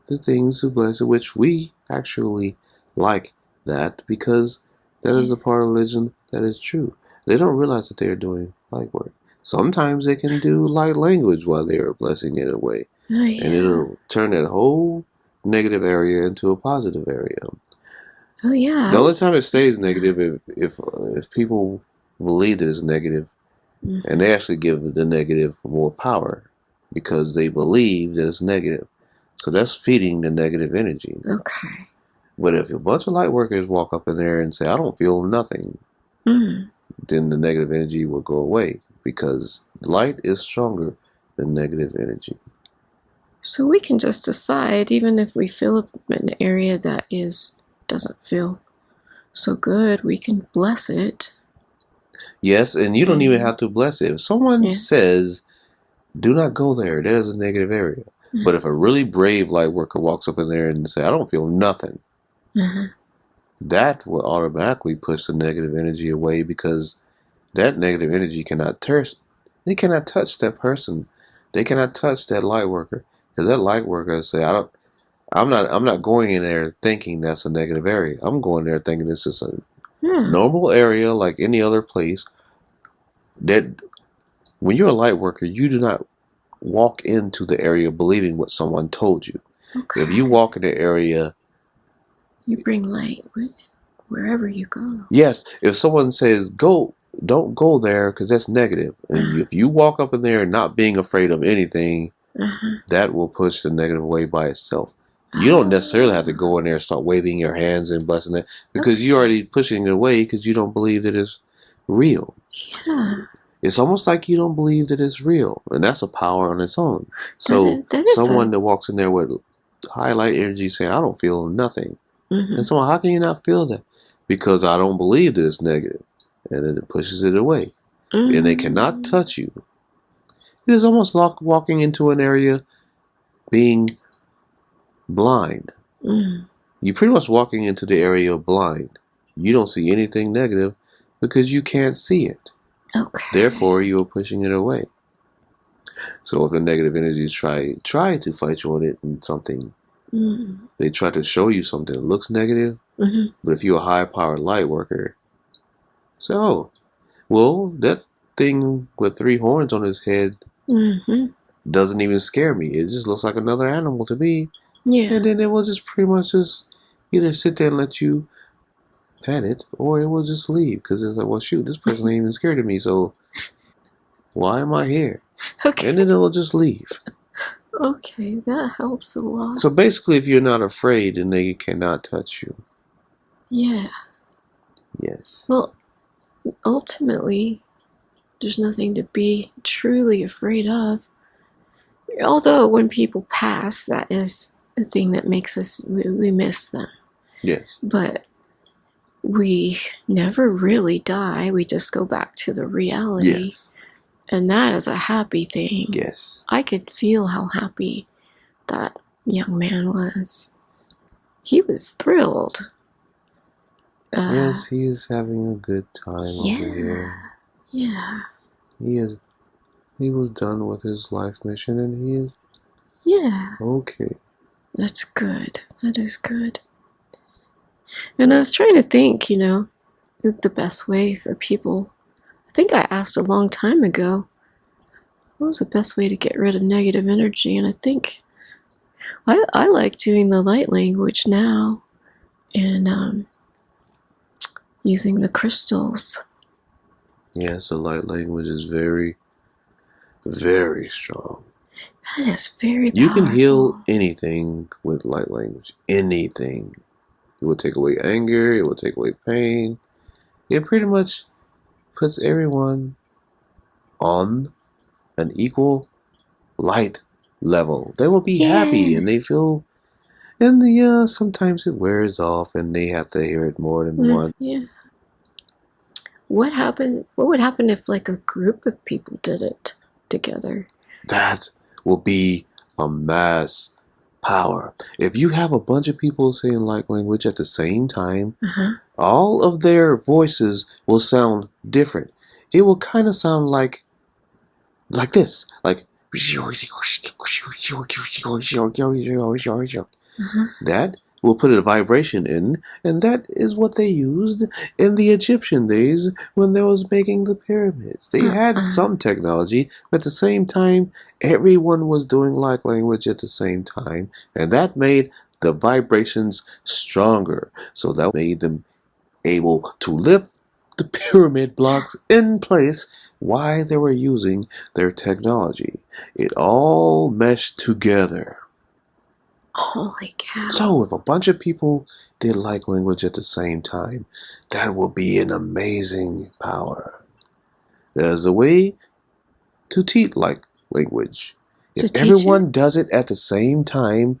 the things to bless it, which we actually like that, because that is a part of religion that is true. They don't realize that they are doing light work. Sometimes they can do light language while they are blessing it away. And it'll turn that whole negative area into a positive area. Oh yeah. The only time it stays negative if people believe that it's negative, and they actually give the negative more power because they believe that it's negative. So that's feeding the negative energy. Okay. But if a bunch of light workers walk up in there and say, I don't feel nothing, then the negative energy will go away, because light is stronger than negative energy. So we can just decide, even if we feel an area that doesn't feel so good, we can bless it. Yes, and you don't even have to bless it. If someone says, do not go there, that is a negative area. But if a really brave light worker walks up in there and say, I don't feel nothing, that will automatically push the negative energy away, because that negative energy cannot touch that person. They cannot touch that light worker, because that light worker say, I'm not going in there thinking that's a negative area. I'm going there thinking this is a normal area like any other place. That when you're a light worker, you do not walk into the area believing what someone told you. Okay. If you walk in the area, you bring light with wherever you go. Yes. If someone says, don't go there because that's negative. And if you walk up in there not being afraid of anything, that will push the negative away by itself. You don't necessarily have to go in there and start waving your hands and blessing it, because you're already pushing it away because you don't believe that it's real. Yeah. It's almost like you don't believe that it's real, and that's a power on its own. So someone that walks in there with highlight energy saying, I don't feel nothing. And someone, how can you not feel that? Because I don't believe that it's negative. And then it pushes it away. And they cannot touch you. It is almost like walking into an area being blind. You're pretty much walking into the area blind. You don't see anything negative because you can't see it. Okay. Therefore, you're pushing it away. So if the negative energies try to fight you on it and something, they try to show you something that looks negative. But if you're a high-powered light worker, so, well, that thing with 3 horns on his head doesn't even scare me. It just looks like another animal to me. Yeah. And then it will just pretty much just either sit there and let you pet it, or it will just leave, because it's like, well, shoot, this person ain't even scared of me, so why am I here? Okay. And then it will just leave. Okay, that helps a lot. So basically, if you're not afraid, then they cannot touch you. Yeah. Yes. Well, ultimately, there's nothing to be truly afraid of. Although when people pass, that is the thing that makes us, we miss them. Yes. But we never really die. We just go back to the reality. Yes. And that is a happy thing. Yes. I could feel how happy that young man was. He was thrilled. Yes, he is having a good time over here. Yeah. He was done with his life mission, and he is okay. That's good. That is good. And I was trying to think, the best way for people. I think I asked a long time ago, what was the best way to get rid of negative energy? And I think I like doing the light language now. And using the crystals. Yeah, so light language is very, very strong. That is very powerful. You can heal anything with light language. Anything. It will take away anger. It will take away pain. It pretty much puts everyone on an equal light level. They will be happy and they feel, and sometimes it wears off and they have to hear it more than once. Yeah. What would happen if like a group of people did it together? That will be a mass power. If you have a bunch of people saying light language at the same time, all of their voices will sound different. It will kind of sound like this, like that will put a vibration in, and that is what they used in the Egyptian days when they was making the pyramids. They had some technology, but at the same time, everyone was doing light language at the same time, and that made the vibrations stronger. So that made them able to lift the pyramid blocks in place while they were using their technology. It all meshed together. Holy cow. So if a bunch of people did light language at the same time, that will be an amazing power. There's a way to teach light language. If everyone does it at the same time,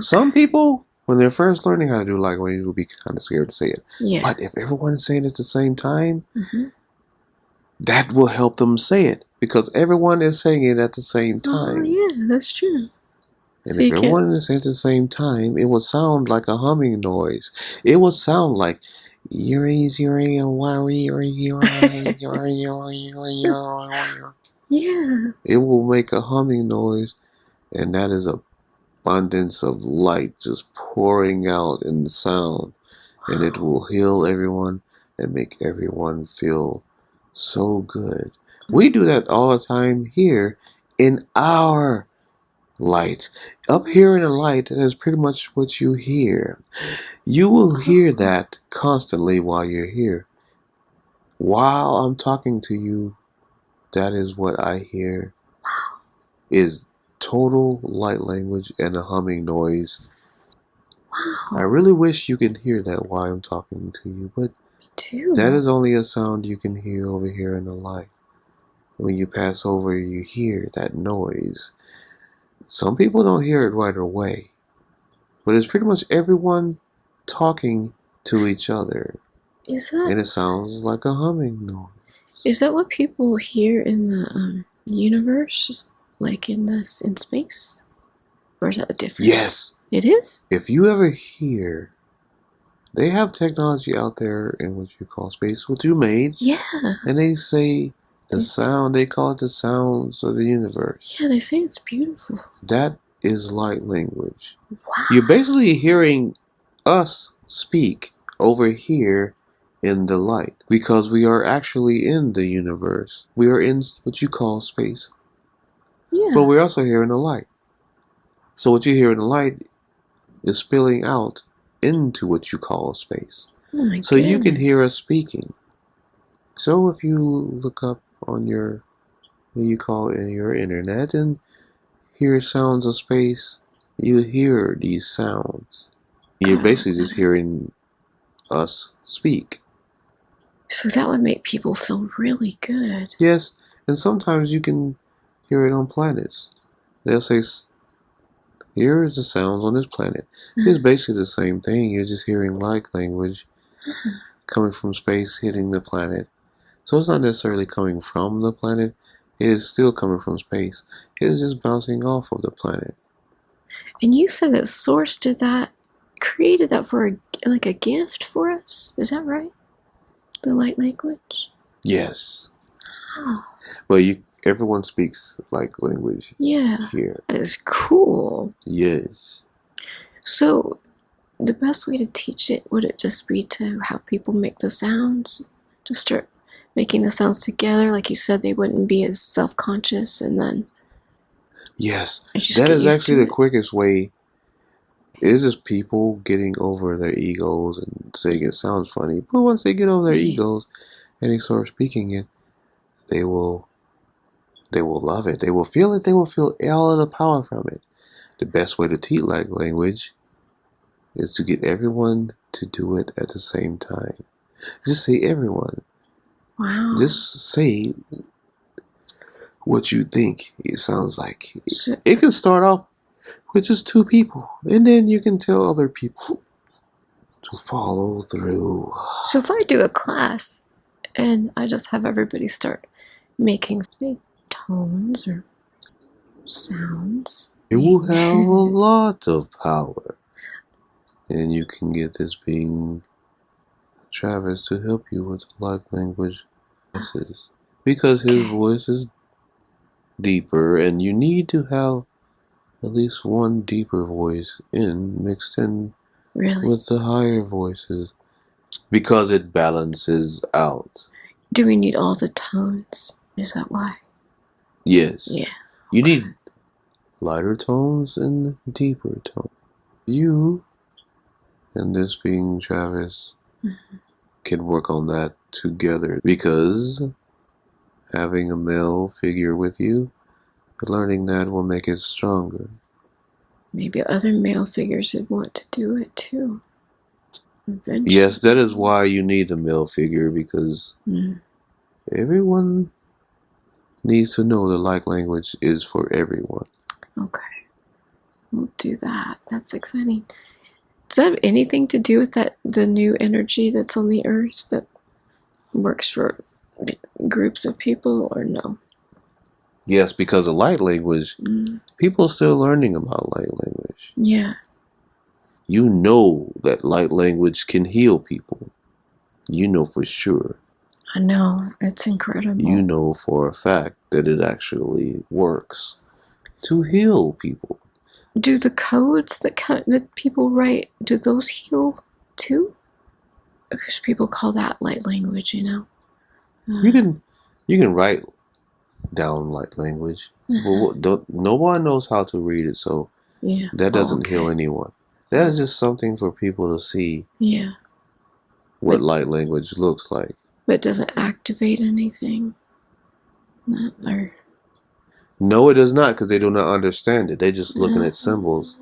some people, when they're first learning how to do light language, will be kind of scared to say it. Yeah. But if everyone is saying it at the same time, that will help them say it, because everyone is saying it at the same time. Oh, yeah, that's true. And so if everyone is saying it at the same time, it will sound like a humming noise. It will sound like yeah. It will make a humming noise, and that is abundance of light just pouring out in the sound, and it will heal everyone and make everyone feel so good. We do that all the time here in our light. Up here in the light, that is pretty much what you hear. You will hear that constantly while you're here. While I'm talking to you, that is what I hear. Is total light language and a humming noise. I really wish you can hear that while I'm talking to you, but that is only a sound you can hear over here in the light. When you pass over, you hear that noise. Some people don't hear it right away, but it's pretty much everyone talking to each other. And it sounds like a humming noise. Is that what people hear in the universe, like in space? Or is that a different? Yes. It is? If you ever hear, they have technology out there in what you call space, what you made. Yeah. And they say the sound, they call it the sounds of the universe. Yeah, they say it's beautiful. That is light language. Wow. You're basically hearing us speak over here in the light, because we are actually in the universe. We are in what you call space. Yeah. But we're also here in the light. So what you hear in the light is spilling out into what you call space. Oh my so goodness. You can hear us speaking. So if you look up on your, what you call in your internet, and hear sounds of space, you hear these sounds. You're basically just hearing us speak. So that would make people feel really good. Yes, and sometimes you can hear it on planets. They'll say, here is the sounds on this planet. It's basically the same thing. You're just hearing light language coming from space, hitting the planet. So it's not necessarily coming from the planet. It is still coming from space. It is just bouncing off of the planet. And you said that Source did that, created that for a gift for us. Is that right? The light language? Yes. Oh. Well, everyone speaks light language. Yeah. Here. That is cool. Yes. So, the best way to teach it, would it just be to have people make the sounds? To start making the sounds together, like you said, they wouldn't be as self-conscious, and then... Yes. That is actually the quickest way. It's just people getting over their egos and saying it sounds funny. But once they get over their egos and they start speaking it, they will love it. They will feel it. They will feel all of the power from it. The best way to teach light language is to get everyone to do it at the same time. Just say everyone. Wow. Just say what you think it sounds like. It can start off with just 2 people, and then you can tell other people to follow through. So if I do a class and I just have everybody start making tones or sounds, it will have a lot of power. And you can get this being Travis to help you with the light language classes. Because his voice is deeper, and you need to have at least one deeper voice mixed in with the higher voices, because it balances out. Do we need all the tones? Is that why? Yes. Yeah. You need lighter tones and deeper tones. You and this being Travis can work on that together, because having a male figure with you, learning that will make it stronger. Maybe other male figures would want to do it too. Eventually. Yes, that is why you need the male figure, because everyone needs to know the light language is for everyone. Okay. We'll do that. That's exciting. Does that have anything to do with the new energy that's on the earth that works for groups of people, or no? Yes, because of light language, people are still learning about light language. Yeah. You know that light language can heal people. You know for sure. I know. It's incredible. You know for a fact that it actually works to heal people. Do the codes that people write, do those heal too? Because people call that light language, you know. You can write down light language, but no one knows how to read it, so that doesn't heal anyone. That's just something for people to see. Yeah. What light language looks like. But it doesn't activate anything. No, it does not, because they do not understand it. They're just looking at symbols.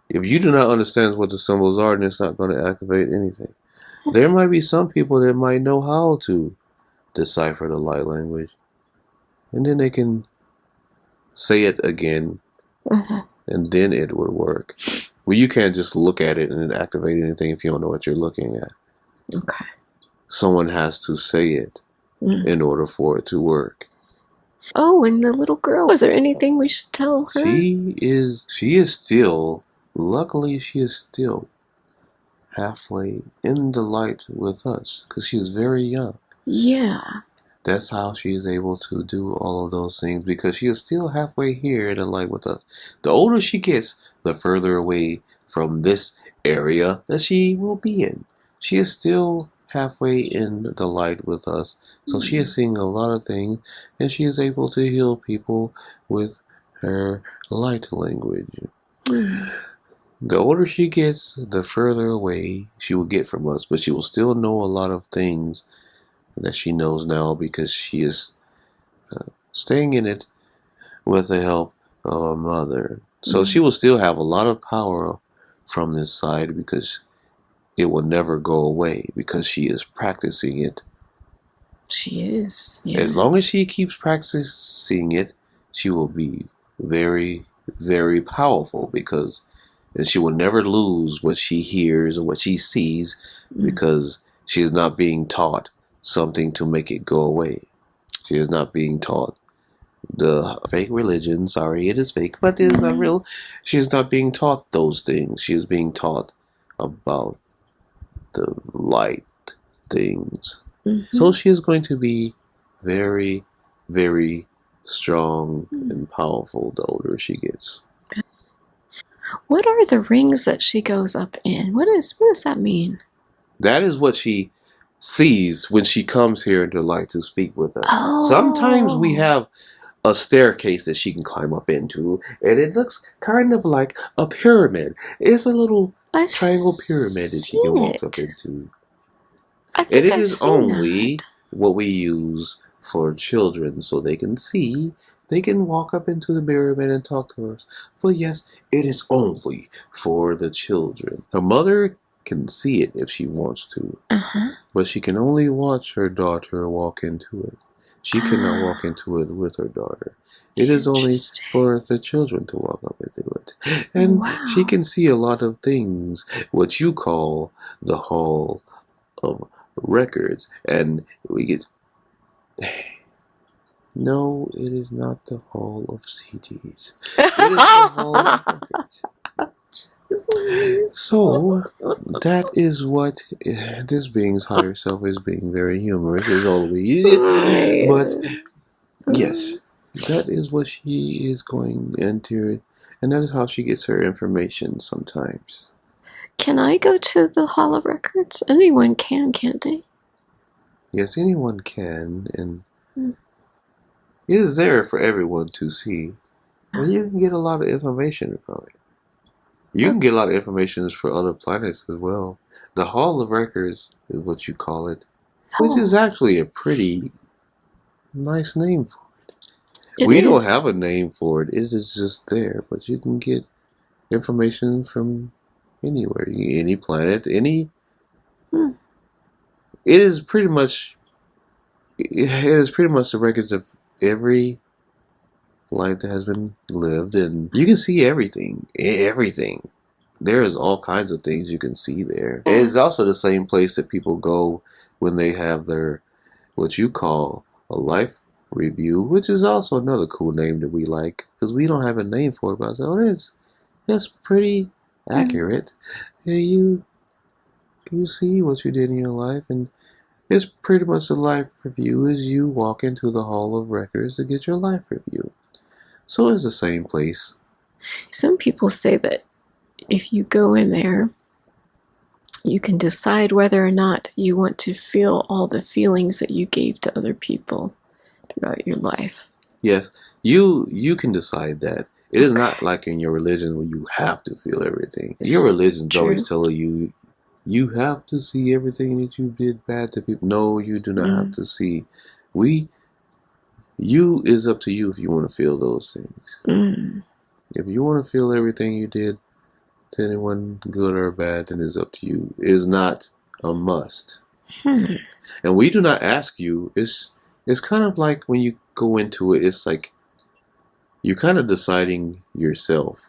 If you do not understand what the symbols are, then it's not going to activate anything. There might be some people that might know how to decipher the light language, and then they can say it again, and then it would work. Well, you can't just look at it and activate anything if you don't know what you're looking at. Okay. Someone has to say it in order for it to work. Oh, and the little girl, was there anything we should tell her? She is still, luckily she is still halfway in the light with us, because she is very young. Yeah. That's how she is able to do all of those things, because she is still halfway here in the light with us. The older she gets, the further away from this area that she will be in. She is still halfway in the light with us, so she is seeing a lot of things, and she is able to heal people with her light language. The older she gets, the further away she will get from us, but she will still know a lot of things that she knows now, because she is staying in it with the help of her mother. So she will still have a lot of power from this side, because it will never go away, because she is practicing it. She is. Yeah. As long as she keeps practicing it, she will be very, very powerful, and she will never lose what she hears or what she sees, because she is not being taught something to make it go away. She is not being taught the fake religion. Sorry, it is fake, but it is not real. She is not being taught those things. She is being taught about the light things. So she is going to be very, very strong and powerful the older she gets. What are the rings that she goes up in? What does that mean? That is what she sees when she comes here into light to speak with us. Oh. Sometimes we have a staircase that she can climb up into, and it looks kind of like a pyramid. It's a little I've triangle pyramid that she can seen walk up it. into. I And think it I've is seen only that. what we use for children so they can see. They can walk up into the pyramid and talk to us. But yes, it is only for the children. Her mother can see it if she wants to, Uh-huh. but she can only watch her daughter walk into it. She cannot walk into it with her daughter. It is only Interesting. for the children to walk up into it. And she Wow. can see a lot of things, what you call the Hall of Records. And we get... No, it is not the Hall of CDs. It is the Hall of Records. So, that is what this being's higher self is being very humorous as always. But yes, that is what she is going into, and that is how she gets her information sometimes. Can I go to the Hall of Records? Anyone can, can't they? Yes, anyone can, and Hmm. it is there for everyone to see. And you can get a lot of information from it. You can get a lot of information for other planets as well. The Hall of Records is what you call it, which is actually a pretty nice name for it. We don't have a name for it. It is just there, but you can get information from anywhere, any planet, any. Hmm. It is pretty much. It is pretty much the records of every life that has been lived, and you can see everything. Everything. There's all kinds of things you can see there. Yes. It's also the same place that people go when they have their, what you call, a life review, which is also another cool name that we like, because we don't have a name for it, but I said, oh, that's pretty accurate. You see what you did in your life, and it's pretty much a life review as you walk into the Hall of Records to get your life review. So it's the same place. Some people say that if you go in there, you can decide whether or not you want to feel all the feelings that you gave to other people throughout your life. Yes, you can decide that. It is not like in your religion where you have to feel everything. Your religion's always telling you you have to see everything that you did bad to people. No, you do not have to see. You is up to you if you want to feel those things. If you want to feel everything you did to anyone, good or bad, then it's up to you. It is not a must. And we do not ask you. It's kind of like when you go into it, it's like you're kind of deciding yourself.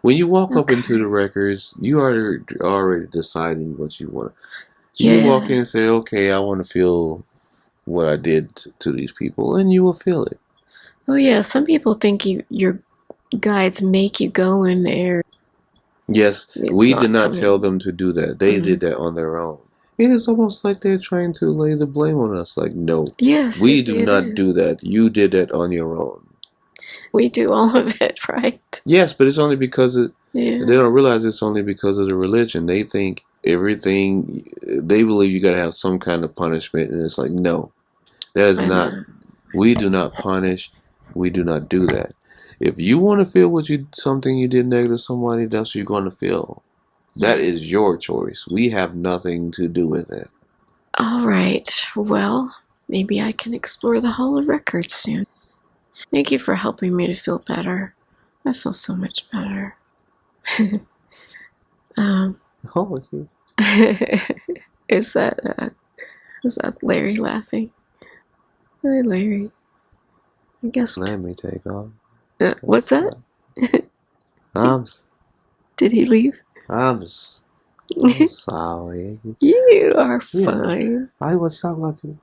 When you walk up into the records, you are already deciding what you want. You walk in and say, okay, I want to feel what I did to these people, and you will feel it. Oh yeah, some people think your guides make you go in there. Yes, we did not tell them to do that. They did that on their own. It is almost like they're trying to lay the blame on us. Like, no, we do not do that. You did that on your own. We do all of it, right? Yes, but it's only because they don't realize it's only because of the religion. They think everything, they believe you got to have some kind of punishment, and it's like, no, that is not. We do not punish. We do not do that. If you want to feel something you did negative to somebody, that's what you're going to feel. That is your choice. We have nothing to do with it. All right. Well, maybe I can explore the Hall of Records soon. Thank you for helping me to feel better. I feel so much better. Is that Larry laughing? Hi, Larry. I guess. Let me take off. What's that? Did he leave? I'm sorry. You are fine. I was talking about you.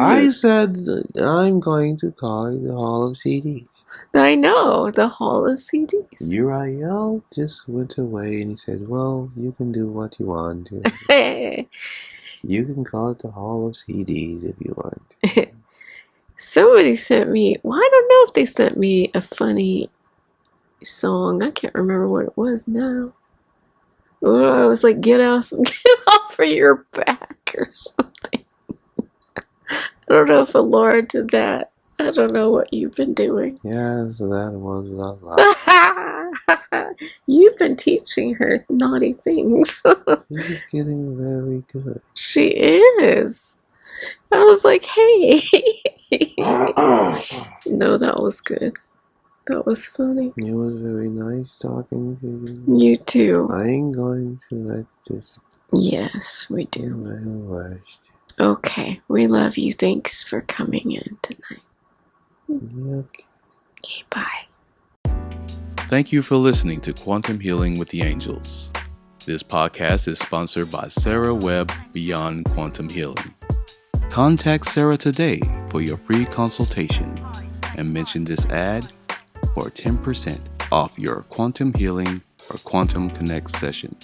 I said I'm going to call it the Hall of CDs. I know, the Hall of CDs. Uriel just went away and he said, well, you can do what you want to. You can call it the Hall of CDs if you want. Somebody sent me, well, I don't know if they sent me a funny song. I can't remember what it was now. Oh, I was like, get off of your back or something. I don't know if Alora did that. I don't know what you've been doing. Yes, that was a lot. You've been teaching her naughty things. She's getting very good. She is. I was like, hey. No, that was good. That was funny. It was very nice talking to you. You too. I ain't going to let this Yes, we be do. my worst. Okay, we love you. Thanks for coming in tonight. Okay. Okay, bye. Thank you for listening to Quantum Healing with the Angels. This podcast is sponsored by Sarah Webb Beyond Quantum Healing. Contact Sarah today for your free consultation and mention this ad for 10% off your Quantum Healing or Quantum Connect session.